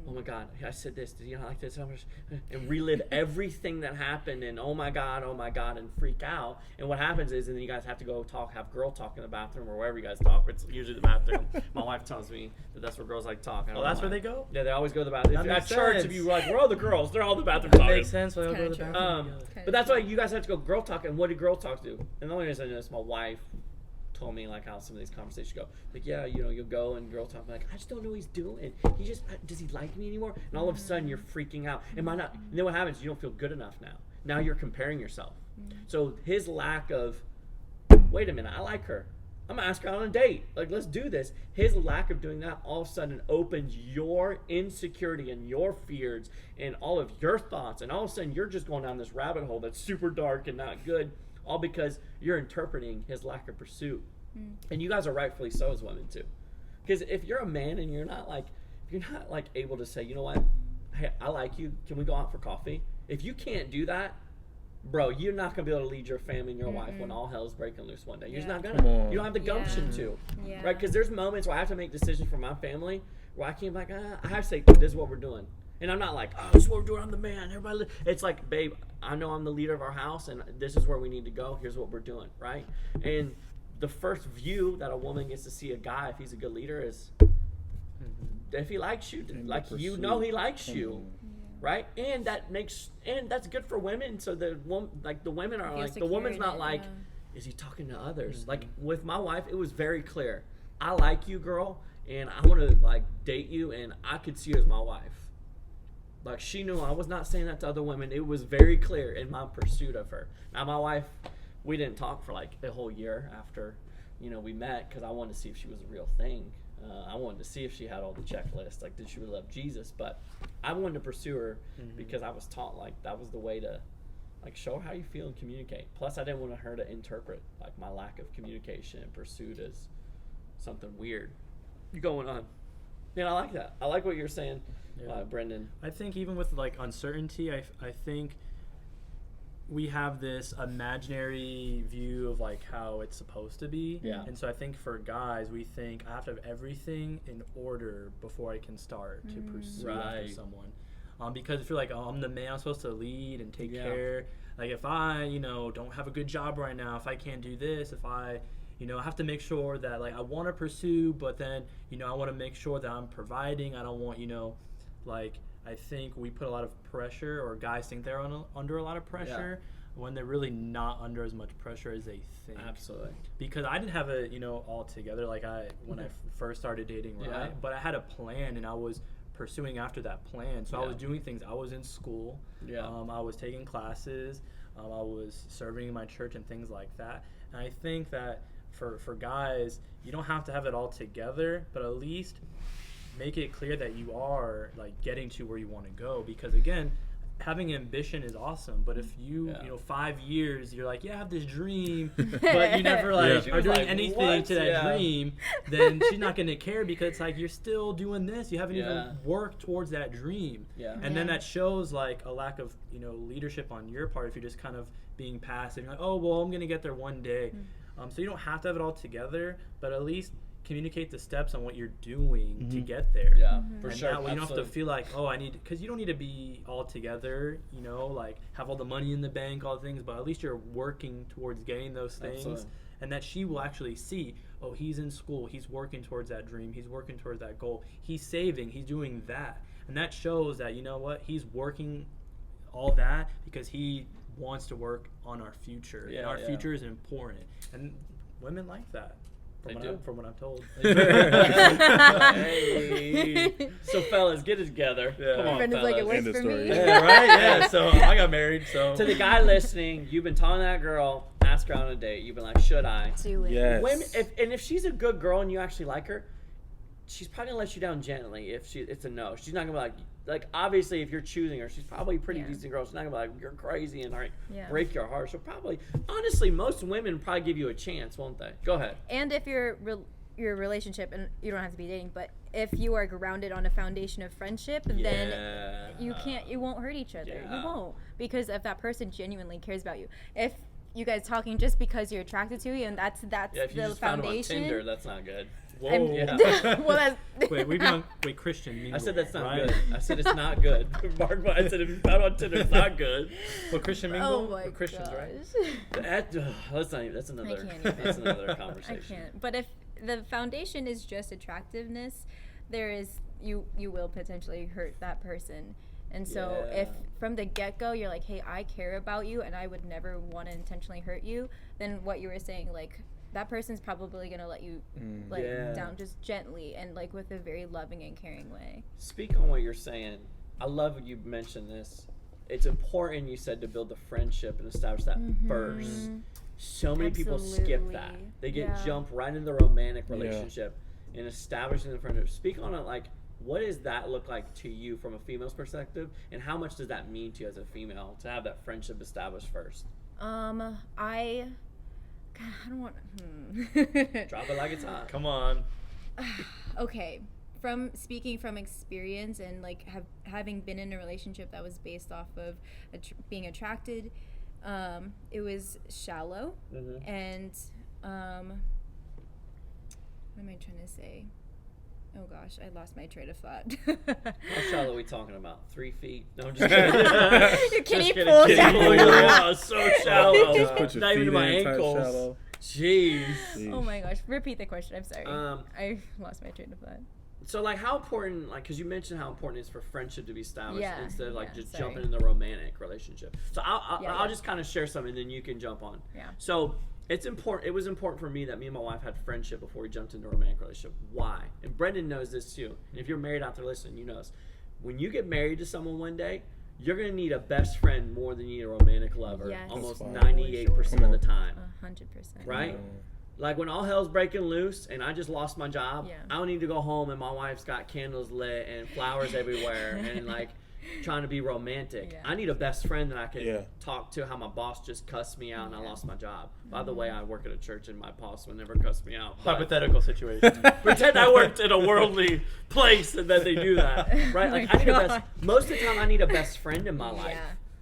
Oh my God, I said this. Did you not like this? And relive everything that happened and oh my God, and freak out. And what happens is, and then you guys have to go have girl talk in the bathroom or wherever you guys talk. It's usually the bathroom. My wife tells me that that's where girls like talk. Oh, that's where they go? Yeah, they always go to the bathroom. That At makes church, sense. if you like, where are all the girls? They're all in the bathroom talking. Makes sense. Why they go to the Kinda true. bathroom together. But that's why you guys have to go girl talk. And what do girl talk do? And the only reason I know this, my wife told me like how some of these conversations go. Like, yeah, you'll go and girl talk. I'm like, I just don't know what he's doing. Does he like me anymore? And all of a sudden you're freaking out. Am I not? And then what happens? You don't feel good enough now. Now you're comparing yourself. So his lack of, wait a minute, I like her. I'm gonna ask her out on a date. Like, let's do this. His lack of doing that all of a sudden opens your insecurity and your fears and all of your thoughts. And all of a sudden you're just going down this rabbit hole that's super dark and not good. All because you're interpreting his lack of pursuit. And you guys are rightfully so as women too. Because if you're a man and you're not like able to say, you know what, hey, I like you, can we go out for coffee? If you can't do that, bro, you're not gonna be able to lead your family and your wife when all hell's breaking loose one day. You're just not Come gonna. on. You don't have the gumption Yeah. to. Yeah. Right? Because there's moments where I have to make decisions for my family where I can't be like, I have to say, this is what we're doing. And I'm not like, oh, this is what we're doing, I'm the man, everybody. It's like, babe, I know I'm the leader of our house and this is where we need to go. Here's what we're doing, right? And the first view that a woman gets to see a guy, if he's a good leader, is if he likes you, And like, the you know he pursuit. likes you. Right, and that's good for women. So the women are Feel like, the secure woman's in not it, like, yeah. is he talking to others? Like with my wife, it was very clear. I like you, girl, and I want to like date you, and I could see you as my wife. Like, she knew I was not saying that to other women. It was very clear in my pursuit of her. Now, my wife, we didn't talk for like a whole year after, we met, because I wanted to see if she was a real thing. I wanted to see if she had all the checklists. Like, did she really love Jesus? But I wanted to pursue her because I was taught, like, that was the way to, like, show her how you feel and communicate. Plus, I didn't want her to interpret, like, my lack of communication and pursuit as something weird going on. I like that. I like what you're saying, Brendan. I think even with like uncertainty, I think we have this imaginary view of like how it's supposed to be. Yeah. And so I think for guys, we think I have to have everything in order before I can start to pursue after someone. Because if you're like, I'm the man, I'm supposed to lead and take care. Like if I, don't have a good job right now, if I can't do this, if I I have to make sure that, like, I want to pursue, but then, I want to make sure that I'm providing. I don't want, like, I think we put a lot of pressure, or guys think they're under a lot of pressure when they're really not under as much pressure as they think. Absolutely. Because I didn't have it, all together, like, when I first started dating, right? Yeah. But I had a plan, and I was pursuing after that plan. So I was doing things. I was in school. Yeah. I was taking classes. I was serving in my church and things like that. And I think that for guys, you don't have to have it all together, but at least make it clear that you are like getting to where you want to go. Because again, having ambition is awesome, but if you 5 years you're like, I have this dream, but you never like are doing anything to that dream, then she's not going to care, because it's like you're still doing this, you haven't even worked towards that dream. And then that shows like a lack of leadership on your part if you're just kind of being passive. You're like, oh well, I'm going to get there one day. So you don't have to have it all together, but at least communicate the steps on what you're doing to get there. For and sure. That way you don't have to feel like, because you don't need to be all together, like have all the money in the bank, all the things, but at least you're working towards getting those things. Absolutely. And that she will actually see, he's in school, he's working towards that dream, he's working towards that goal, he's saving, he's doing that. And that shows that, he's working all that because he wants to work on our future. And our future is important. And women like that. From what I'm told. Hey. So fellas, get it together. Come on, Brendan's fellas. like, it works for me. Yeah, right? Yeah, so I got married, so. To the guy listening, you've been talking to that girl, ask her on a date. You've been like, should I? Do it. Yes. Women, if she's a good girl and you actually like her, she's probably gonna let you down gently if it's a no. She's not gonna be like obviously if you're choosing her, she's probably a pretty decent girl. She's not gonna be like, you're crazy and break your heart. She'll probably, honestly, most women probably give you a chance, won't they? Go ahead. And if your relationship, and you don't have to be dating, but if you are grounded on a foundation of friendship, then you won't hurt each other. You won't, because if that person genuinely cares about you. If you guys talking just because you're attracted to you, and that's if you the just found foundation. him on Tinder, that's not good. Whoa. Well, that's Wait, Christian. Mingle, I said that's not right? good. I said it's not good. Mark, I said if you found on Tinder, it's not good. Well, Christian mingle. oh my We're Christians, gosh. right? That's not even. That's another. can't even. That's another I conversation. can't. But if the foundation is just attractiveness, you will potentially hurt that person. And so if from the get-go you're like, hey, I care about you and I would never want to intentionally hurt you, then what you were saying, like, that person's probably going to let you down just gently and like with a very loving and caring way. Speak on what you're saying. I love when you mentioned this. It's important, you said, to build the friendship and establish that first. So many people skip that. They jump right into the romantic relationship and establishing the friendship. Speak on it, like, what does that look like to you from a female's perspective, and how much does that mean to you as a female to have that friendship established first? I don't want Drop it like it's hot. Come on. Okay, from speaking from experience and like having been in a relationship that was based off of being attracted, it was shallow. And what am I trying to say? Oh gosh, I lost my train of thought. How shallow are we talking about? 3 feet? No, I'm just kidding. Your kiddie kidding, pool kiddie shallow. pool, yeah, so shallow. Just put your Not even feet to my in, type ankles. shallow. Jeez. Oh my gosh, repeat the question. I'm sorry. I lost my train of thought. So, like, how important, like, because you mentioned how important it is for friendship to be established instead of, like, just sorry. jumping in the romantic relationship. So, I'll Yeah. just kind of share something, and then you can jump on. Yeah. So, it's important. It was important for me that me and my wife had friendship before we jumped into a romantic relationship. Why? And Brendan knows this, too. And if you're married out there listening, you know this. when you get married to someone one day, you're gonna need a best friend more than you need a romantic lover. Yes. Almost That's fine. 98% of the time, 100%. right? Like when all hell's breaking loose and I just lost my job, Yeah. I don't need to go home and my wife's got candles lit and flowers everywhere and like trying to be romantic. Yeah. I need a best friend that I can Yeah. talk to how my boss just cussed me out and I Yeah. lost my job. By the way, I work at a church and my boss would never cuss me out. but- Hypothetical situation. Pretend I worked in a worldly place and that they do that, right? Like I need a best. Most of the time, I need a best friend in my life.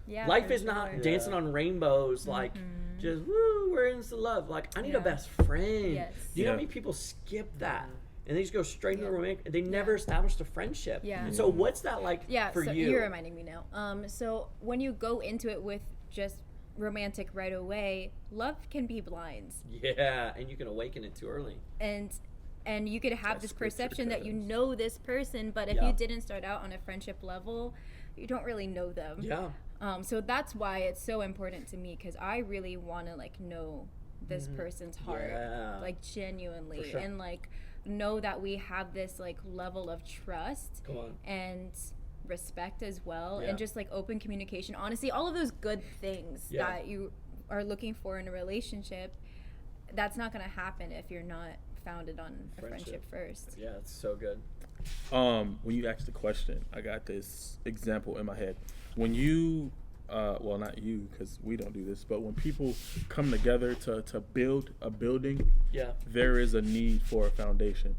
Yeah. Life for is not sure. dancing on rainbows, like just woo, we're into love. Like I need a Yeah. best friend. Yes. Do you know how Yeah. many people skip that and they just go straight into Yeah. the romantic? They never established a friendship. Yeah. And so what's that like Yeah, for so you? you're reminding me now. So when you go into it with just romantic right away, love can be blind, Yeah, and you can awaken it too early. and you could have this scripture perception that you says. know this person, but if Yeah. you didn't start out on a friendship level, you don't really know them. Yeah. So that's why it's so important to me, because I really want to like know this person's heart, Yeah. like genuinely, For sure. and like know that we have this like level of trust Come on. and respect as well, Yeah. and just like open communication, honestly, all of those good things Yeah. that you are looking for in a relationship. That's not going to happen if you're not founded on a friendship first. Yeah, it's so good. When you asked the question, I got this example in my head. When you, well, not you, because we don't do this, but when people come together to build a building, Yeah. there is a need for a foundation.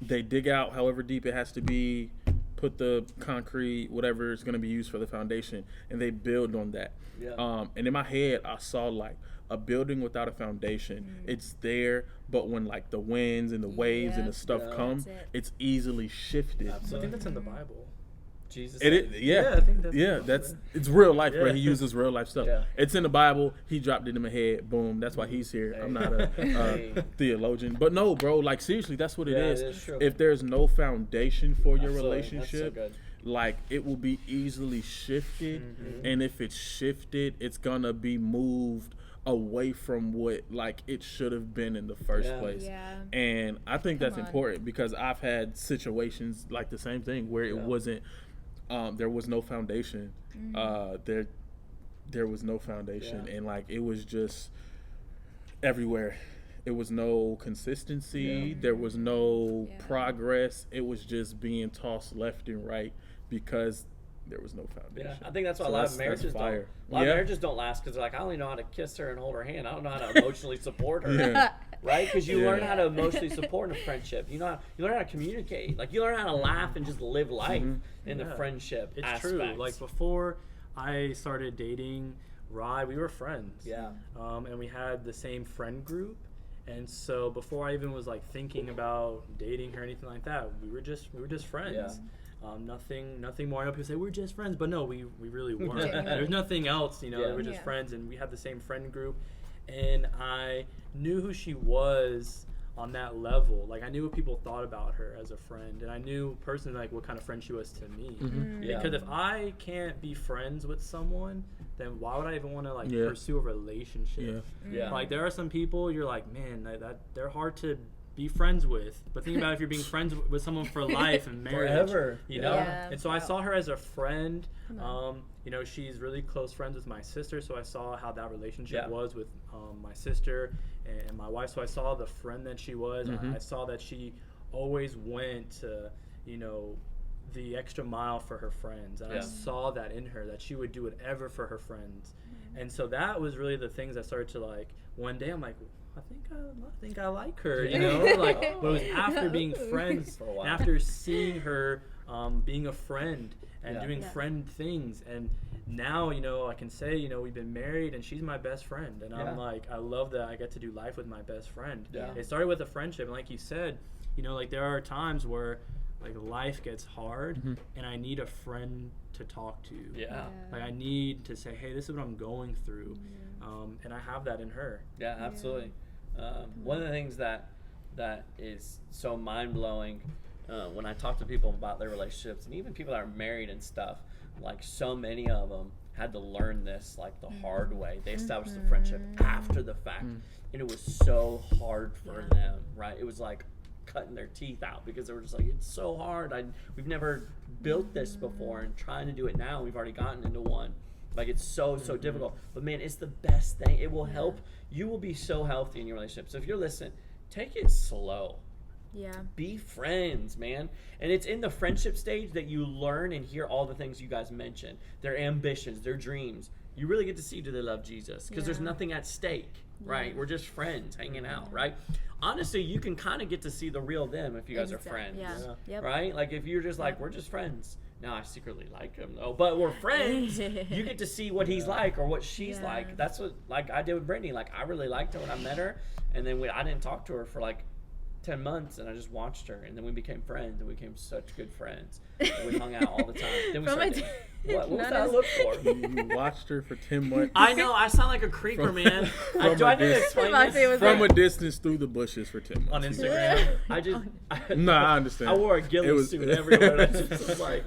They dig out however deep it has to be, put the concrete, whatever is going to be used for the foundation, and they build on that. Yeah. And in my head, I saw like a building without a foundation. It's there, but when like the winds and the waves and the Yep. stuff Yeah. come, That's it. it's easily shifted. I think that's in the Bible. Jesus. It said- is, yeah, I think that's yeah, that's it's real life, bro. Yeah. He uses real life stuff. Yeah. It's in the Bible. He dropped it in my head. Boom. That's why he's here. I'm not a Hey. theologian, but no, bro. Like seriously, that's what it Yeah, is. it is true. If there's no foundation for your Absolutely. That's so relationship, good. like it will be easily shifted, and if it's shifted, it's gonna be moved away from what like it should have been in the first Yeah. place. Yeah. And I think Come that's on. important because I've had situations like the same thing where it Yeah. wasn't there was no foundation. Mm-hmm. There was no foundation, Yeah. and like it was just everywhere. It was no consistency. Yeah. There was no Yeah. progress. It was just being tossed left and right because there was no Yeah, foundation. I think that's why So a lot that's- of that's marriages don't. fire. A lot of Yeah. marriages don't last because they're like, I only know how to kiss her and hold her hand. I don't know how to emotionally support her. Yeah. Right? Because you Yeah. learn how to emotionally support in a friendship. You learn how to communicate. Like you learn how to laugh and just live life in the Yeah. friendship It's aspects. true. Like before I started dating Rye, we were friends. Yeah. And we had the same friend group. And so before I even was like thinking about dating her or anything like that, we were just friends. Nothing more. I know people say we're just friends, but no, we really weren't. Genuinely. There's nothing else, Yeah. we were just Yeah. friends, and we had the same friend group. And I knew who she was on that level. Like I knew what people thought about her as a friend, and I knew personally like what kind of friend she was to me. Yeah. Because if I can't be friends with someone, then why would I even want to like Yeah. pursue a relationship? Yeah. Yeah. Like there are some people you're like, man, that they're hard to be friends with. But think about if you're being friends with someone for life and marriage, Forever. you know. Yeah. And so I saw her as a friend. Come on. She's really close friends with my sister, so I saw how that relationship Yeah. was with my sister and my wife. So I saw the friend that she was. I saw that she always went to, the extra mile for her friends, and I Yeah. saw that in her, that she would do whatever for her friends. And so that was really the things I started to like. One day I'm like, I think I like her, like. But it was after being friends, For a while. and after seeing her being a friend and Yeah. doing Yeah. friend things, and now I can say we've been married and she's my best friend, and Yeah. I'm like, I love that I get to do life with my best friend. Yeah. It started with a friendship, and like you said, like there are times where like life gets hard and I need a friend to talk to. Yeah. Like I need to say, hey, this is what I'm going through, and I have that in her. Yeah, absolutely. One of the things that is so mind blowing when I talk to people about their relationships, and even people that are married and stuff, like so many of them had to learn this like the hard way. They established the friendship after the fact, and it was so hard for them. Right? It was like cutting their teeth out because they were just like, it's so hard. We've never built this before, and trying to do it now, we've already gotten into one. Like, it's so difficult. But man, it's the best thing. It will help. You will be so healthy in your relationship. So if you're listening, take it slow. Yeah. Be friends, man. And it's in the friendship stage that you learn and hear all the things you guys mentioned. Their ambitions, their dreams. You really get to see, do they love Jesus? Because there's nothing at stake, right? We're just friends hanging out, right? Honestly, you can kind of get to see the real them if you guys are friends, right? Like, if you're just like, we're just friends. Now, I secretly like him, though. But we're friends. You get to see what he's like or what she's like. That's what, like, I did with Brittany. Like, I really liked her when I met her. And then I didn't talk to her for, like, 10 months, and I just watched her. And then we became friends, and we became such good friends. And we hung out all the time. Then we started what was that I look for? You watched her for 10 months. I know, I sound like a creeper, man. Do I need to explain this? From a distance through the bushes for 10 months. On Instagram. No, I understand. I wore a ghillie suit everywhere. And I just was like,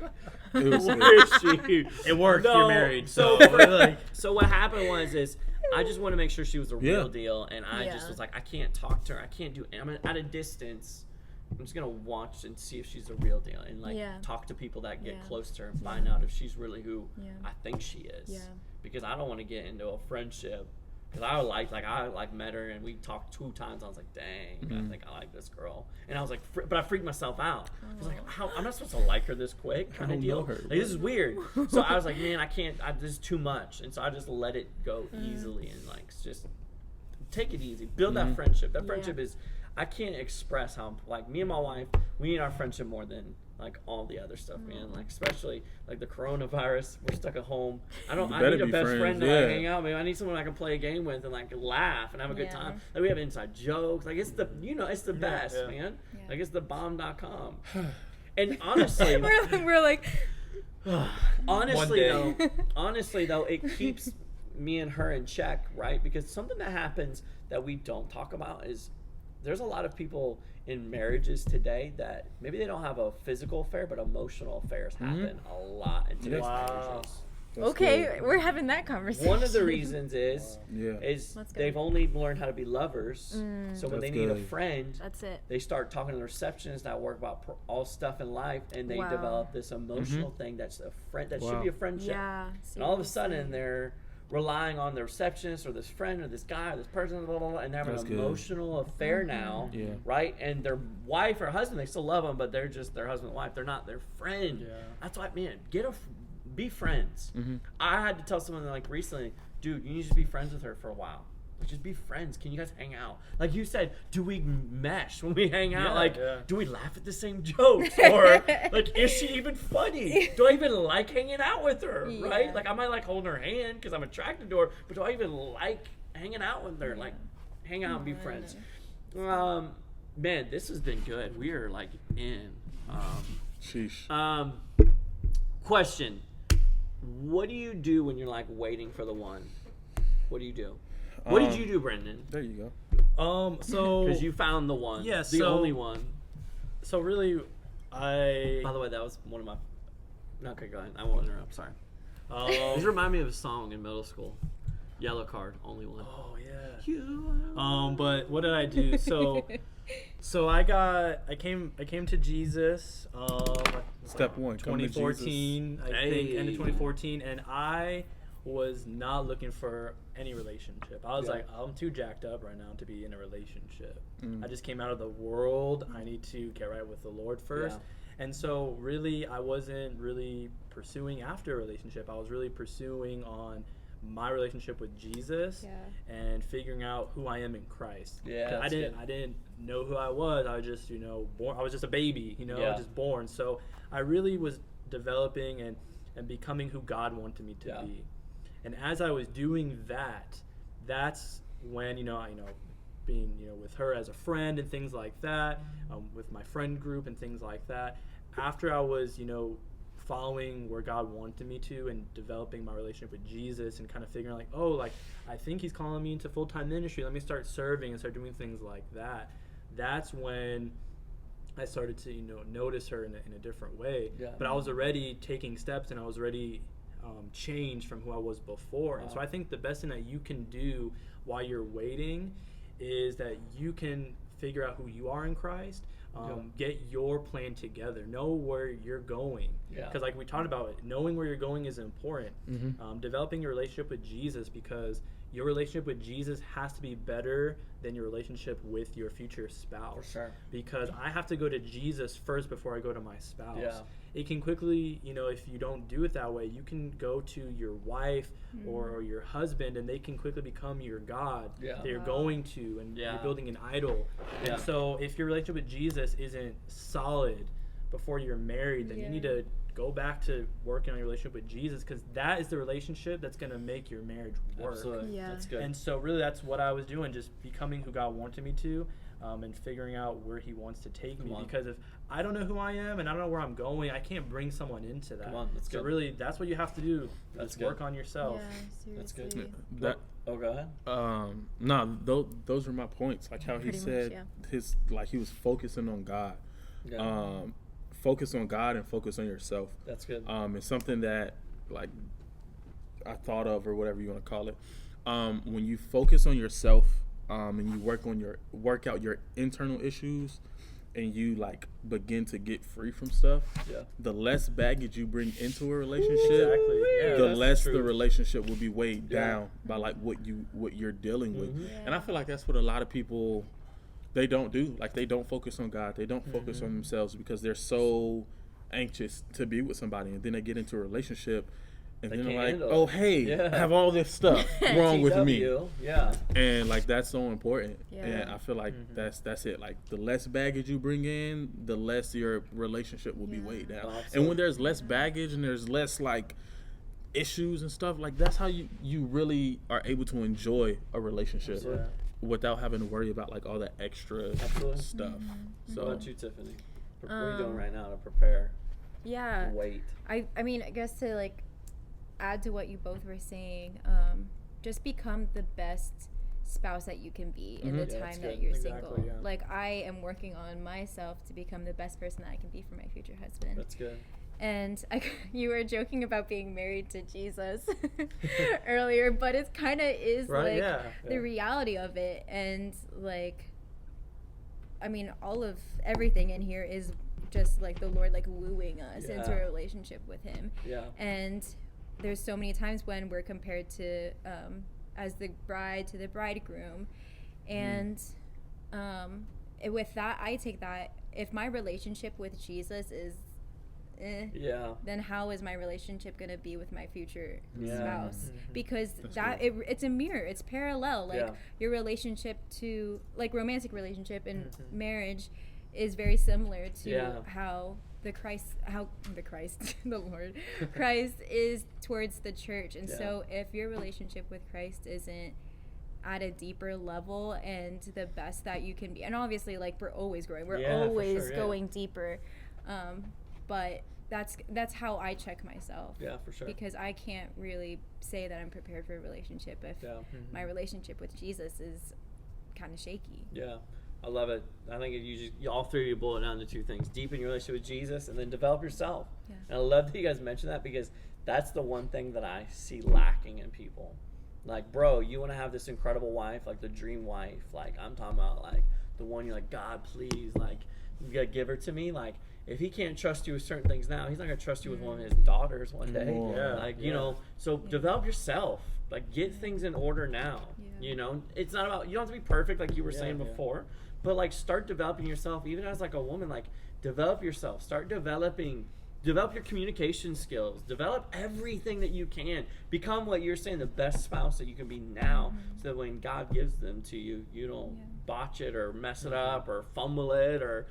It was where is she? It worked. No. You're married. So, So, so what happened was I just want to make sure she was a real Yeah. deal, and I just was like, I can't talk to her. I can't do it. I'm at a distance. I'm just gonna watch and see if she's a real deal, and like talk to people that get close to her and find out if she's really who I think she is. Yeah. Because I don't want to get into a friendship. Because I met her and we talked 2 times. I was like, dang, I think I like this girl. And I was like, but I freaked myself out. I was like, I'm not supposed to like her this quick, kind of deal. know her. Like, this is weird. So I was like, man, I can't. This is too much. And so I just let it go easily and like just take it easy. Build that friendship. That friendship is. I can't express how, like, me and my wife, we need our friendship more than like all the other stuff, man. Like, especially like the coronavirus, we're stuck at home. I need a best friend to like, hang out with. I need someone I can play a game with and like laugh and have a good time. Like, we have inside jokes. Like, it's the it's the best, man. Like, it's the bomb.com. And honestly, we're like, honestly though, it keeps me and her in check, right? Because something that happens that we don't talk about is there's a lot of people in marriages today that maybe they don't have a physical affair, but emotional affairs happen a lot in today's marriages. okay, we're having that conversation. One of the reasons is Let's go. they've only learned how to be lovers. So when they need a good. friend, That's it. they start talking to the receptionist that work about all stuff in life, and they develop this emotional thing that's a friend that should be a friendship. Yeah. And all of a sudden they're relying on the receptionist or this friend or this guy or this person, blah, blah, blah, and they're having an emotional affair now, right? And their wife or husband, they still love them, but they're just their husband and wife. They're not their friend. Yeah. That's why, man, be friends. I had to tell someone like recently, dude, you need to be friends with her for a while. Like, just be friends. Can you guys hang out? Like you said, do we mesh when we hang out? Do we laugh at the same jokes? Or, like, is she even funny? Do I even like hanging out with her, right? Like, I might like holding her hand because I'm attracted to her, but do I even like hanging out with her? Like, hang out and be friends. Man, this has been good. We are, like, in. Sheesh. Question. What do you do when you're, like, waiting for the one? What do you do? What did you do, Brendan? There you So Because you found the one. Yeah, the only one. So really, By the way, that was one of my... Okay, go ahead. I won't interrupt. Sorry. This remind me of a song in middle school. Yellow Card, only one. Oh yeah. You But what did I do? So I came to Jesus. Step 1. Come to 2014, I think, end of 2014, and I was not looking for any relationship. I was like, I'm too jacked up right now to be in a relationship. I just came out of the world. I need to get right with the Lord first. And so really, I wasn't really pursuing after a relationship. I was really pursuing on my relationship with Jesus and figuring out who I am in Christ. Yeah, I didn't know who I was. I was just, born. I was just a baby, just born. So I really was developing and becoming who God wanted me to be. And as I was doing that, that's when, being, with her as a friend and things like that, with my friend group and things like that, after I was, following where God wanted me to and developing my relationship with Jesus and kind of figuring I think he's calling me into full-time ministry. Let me start serving and start doing things like that. That's when I started to, notice her in a different way. Yeah. But I was already taking steps and I was already changed from who I was before. And so I think the best thing that you can do while you're waiting is that you can figure out who you are in Christ, Get your plan together. Know where you're going. Yeah. Because like we talked about, knowing where you're going is important. Mm-hmm. Developing your relationship with Jesus, because your relationship with Jesus has to be better than your relationship with your future spouse. For sure. Because I have to go to Jesus first before I go to my spouse. Yeah. It can quickly, if you don't do it that way, you can go to your wife or your husband, and they can quickly become your God that you're going to, and you're building an idol. Yeah. And so if your relationship with Jesus isn't solid before you're married, then you need to go back to working on your relationship with Jesus, because that is the relationship that's going to make your marriage work. Absolutely. Yeah. That's good. And so really that's what I was doing, just becoming who God wanted me to, and figuring out where he wants to take me. Because if I don't know who I am and I don't know where I'm going, I can't bring someone into that. Come on, that's so good. really that's what you have to do. That's Work on yourself. Yeah, That's good. seriously. That Oh, go ahead. no, those were my points. Like how he Pretty much, said yeah. he was focusing on God. Yeah. Focus on God and focus on yourself. That's good. It's something that like I thought of, or whatever you want to call it. When you focus on yourself, and you work out your internal issues, and you like begin to get free from stuff, the less baggage you bring into a relationship, Exactly. Yeah, the that's less true. the relationship will be weighed down by like what you're dealing with. And I feel like that's what a lot of people, they don't do. Like they don't focus on God, they don't focus on themselves, because they're so anxious to be with somebody, and then they get into a relationship and They then they're can't like, handle oh it. hey, Yeah. I have all this stuff wrong with me. TW. Yeah. And like that's so important. Yeah. And I feel like that's it. Like the less baggage you bring in, the less your relationship will be weighed down. And when there's less baggage and there's less like issues and stuff, like that's how you really are able to enjoy a relationship without having to worry about like all that extra stuff. So So what about you, Tiffany? What are you doing right now to prepare? Yeah. Wait. I mean, I guess to like add to what you both were saying, just become the best spouse that you can be in the Yeah, that's time that good. you're Exactly, single. yeah. Like I am working on myself to become the best person that I can be for my future husband. That's good. And you were joking about being married to Jesus earlier, but it kind of is Right, like yeah. the reality of it. And like, I mean, everything in here is just like the Lord like wooing us into a relationship with him. Yeah. And there's so many times when we're compared to as the bride to the bridegroom, and with that, I take that if my relationship with Jesus is then how is my relationship going to be with my future spouse? Because it's a mirror, it's parallel. Like your relationship to like romantic relationship and marriage is very similar to how the Lord Christ is towards the church. And so if your relationship with Christ isn't at a deeper level and the best that you can be, and obviously like we're always growing, we're always going deeper, but that's how I check myself. Yeah, for sure. Because I can't really say that I'm prepared for a relationship if my relationship with Jesus is kind of shaky. Yeah, I love it. I think you all three of you boil it down to two things: deepen your relationship with Jesus, and then develop yourself. Yeah. And I love that you guys mentioned that, because that's the one thing that I see lacking in people. Like, bro, you want to have this incredible wife, like the dream wife. Like, I'm talking about like the one you're like, God, please, like, you gotta give her to me. Like, if he can't trust you with certain things now, he's not gonna trust you with one of his daughters one day. You know, so develop yourself. Like, get things in order now. You know, it's not about, you don't have to be perfect like you were saying before, but like start developing yourself. Even as like a woman, like develop yourself. Start develop your communication skills. Develop everything that you can. Become what you're saying, the best spouse that you can be now, so that when God gives them to you, you don't botch it or mess it up or fumble it or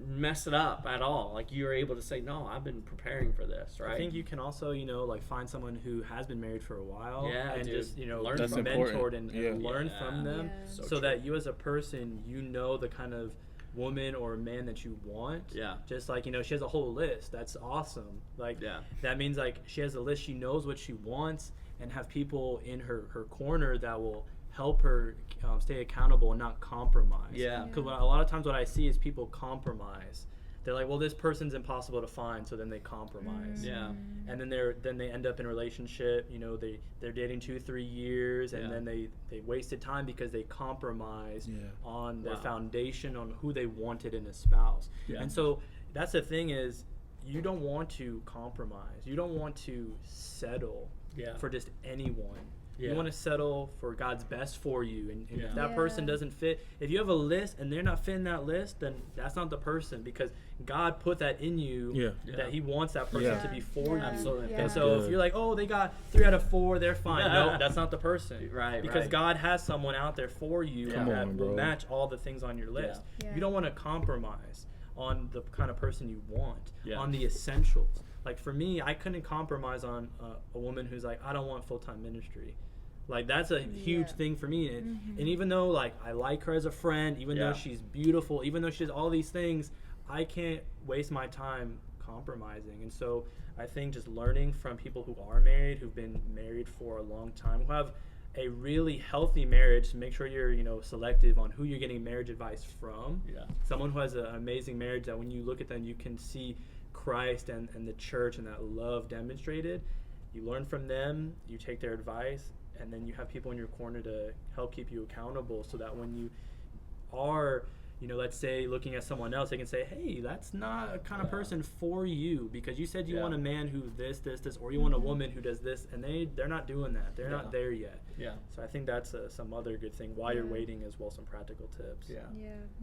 mess it up at all. Like, you're able to say, no, I've been preparing for this, right? I think you can also, like find someone who has been married for a while and dude. just, Learn learn from from mentored and learn from them, Yeah. so that you as a person, the kind of woman or man that you want. Just like, she has a whole list. That's awesome. Like, that means like she has a list, she knows what she wants, and have people in her corner that will help her stay accountable and not compromise. Yeah. Because a lot of times what I see is people compromise they're like, well, this person's impossible to find, so then they compromise. Yeah. And then they end up in a relationship, you know, they're dating 2-3 years, and then they wasted time because they compromised on their foundation, on who they wanted in a spouse. And so that's the thing is, you don't want to compromise. You don't want to settle for just anyone. You want to settle for God's best for you. And if that person doesn't fit, if you have a list and they're not fitting that list, then that's not the person, because God put that in you that he wants that person to be for you. Absolutely. And so if you're like, oh, they got 3 out of 4, they're fine. No, that's not the person. Right. Because God has someone out there for you that will match all the things on your list. You don't want to compromise on the kind of person you want, on the essentials. Like for me, I couldn't compromise on a woman who's like, I don't want full-time ministry. Like that's a huge thing for me. And, and even though like I like her as a friend, even though she's beautiful, even though she does all these things, I can't waste my time compromising. And so I think just learning from people who are married, who've been married for a long time, who have a really healthy marriage, to make sure you're, you know, selective on who you're getting marriage advice from. Someone who has an amazing marriage that when you look at them, you can see Christ and the church and that love demonstrated. You learn from them, you take their advice, and then you have people in your corner to help keep you accountable, so that when you are, you know, let's say looking at someone else, they can say, hey, that's not a kind of person for you, because you said you want a man who this, or you want a woman who does this, and they're not doing that. They're not there yet. So I think that's some other good thing while you're waiting as well, some practical tips.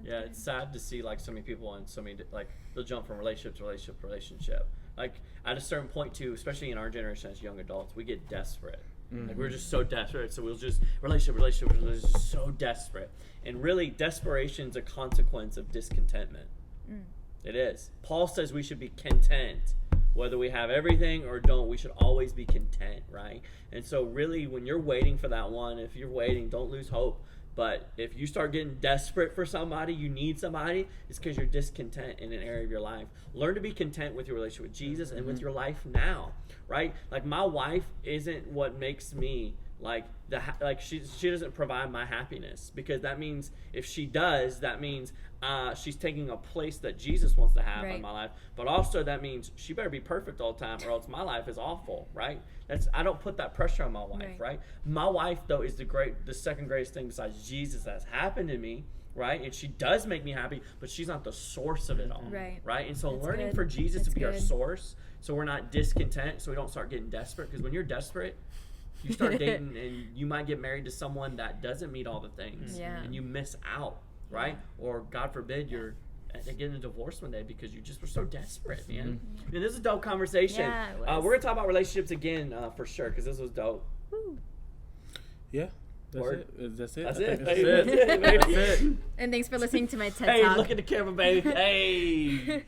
It's sad to see like so many people on so many, like they'll jump from relationship to relationship to relationship. Like at a certain point too, especially in our generation as young adults, we get desperate. Like we're just so desperate, so we'll just relationship, just so desperate. And really, desperation's a consequence of discontentment. It is. Paul says we should be content. Whether we have everything or don't, we should always be content, right? And so really, when you're waiting for that one, if you're waiting, don't lose hope. But if you start getting desperate for somebody, you need somebody, it's because you're discontent in an area of your life. Learn to be content with your relationship with Jesus and with your life now, right? Like my wife isn't what makes me like she doesn't provide my happiness, because that means if she does, that means she's taking a place that Jesus wants to have in my life. But also that means she better be perfect all the time, or else my life is awful, right? I don't put that pressure on my wife, right? My wife though is the second greatest thing besides Jesus that's happened to me, right? And she does make me happy, but she's not the source of it all, right? And so learning for Jesus to be our source, so we're not discontent, so we don't start getting desperate. Because when you're desperate, you start dating and you might get married to someone that doesn't meet all the things, and you miss out, right? Or God forbid you're getting a divorce one day because you just were so desperate, man. I mean, this is a dope conversation. We're gonna talk about relationships again for sure, because this was dope. Yeah. That's it. That's I it. think that's it. And thanks for listening to my TED Hey, Talk. look at the camera, baby. Hey.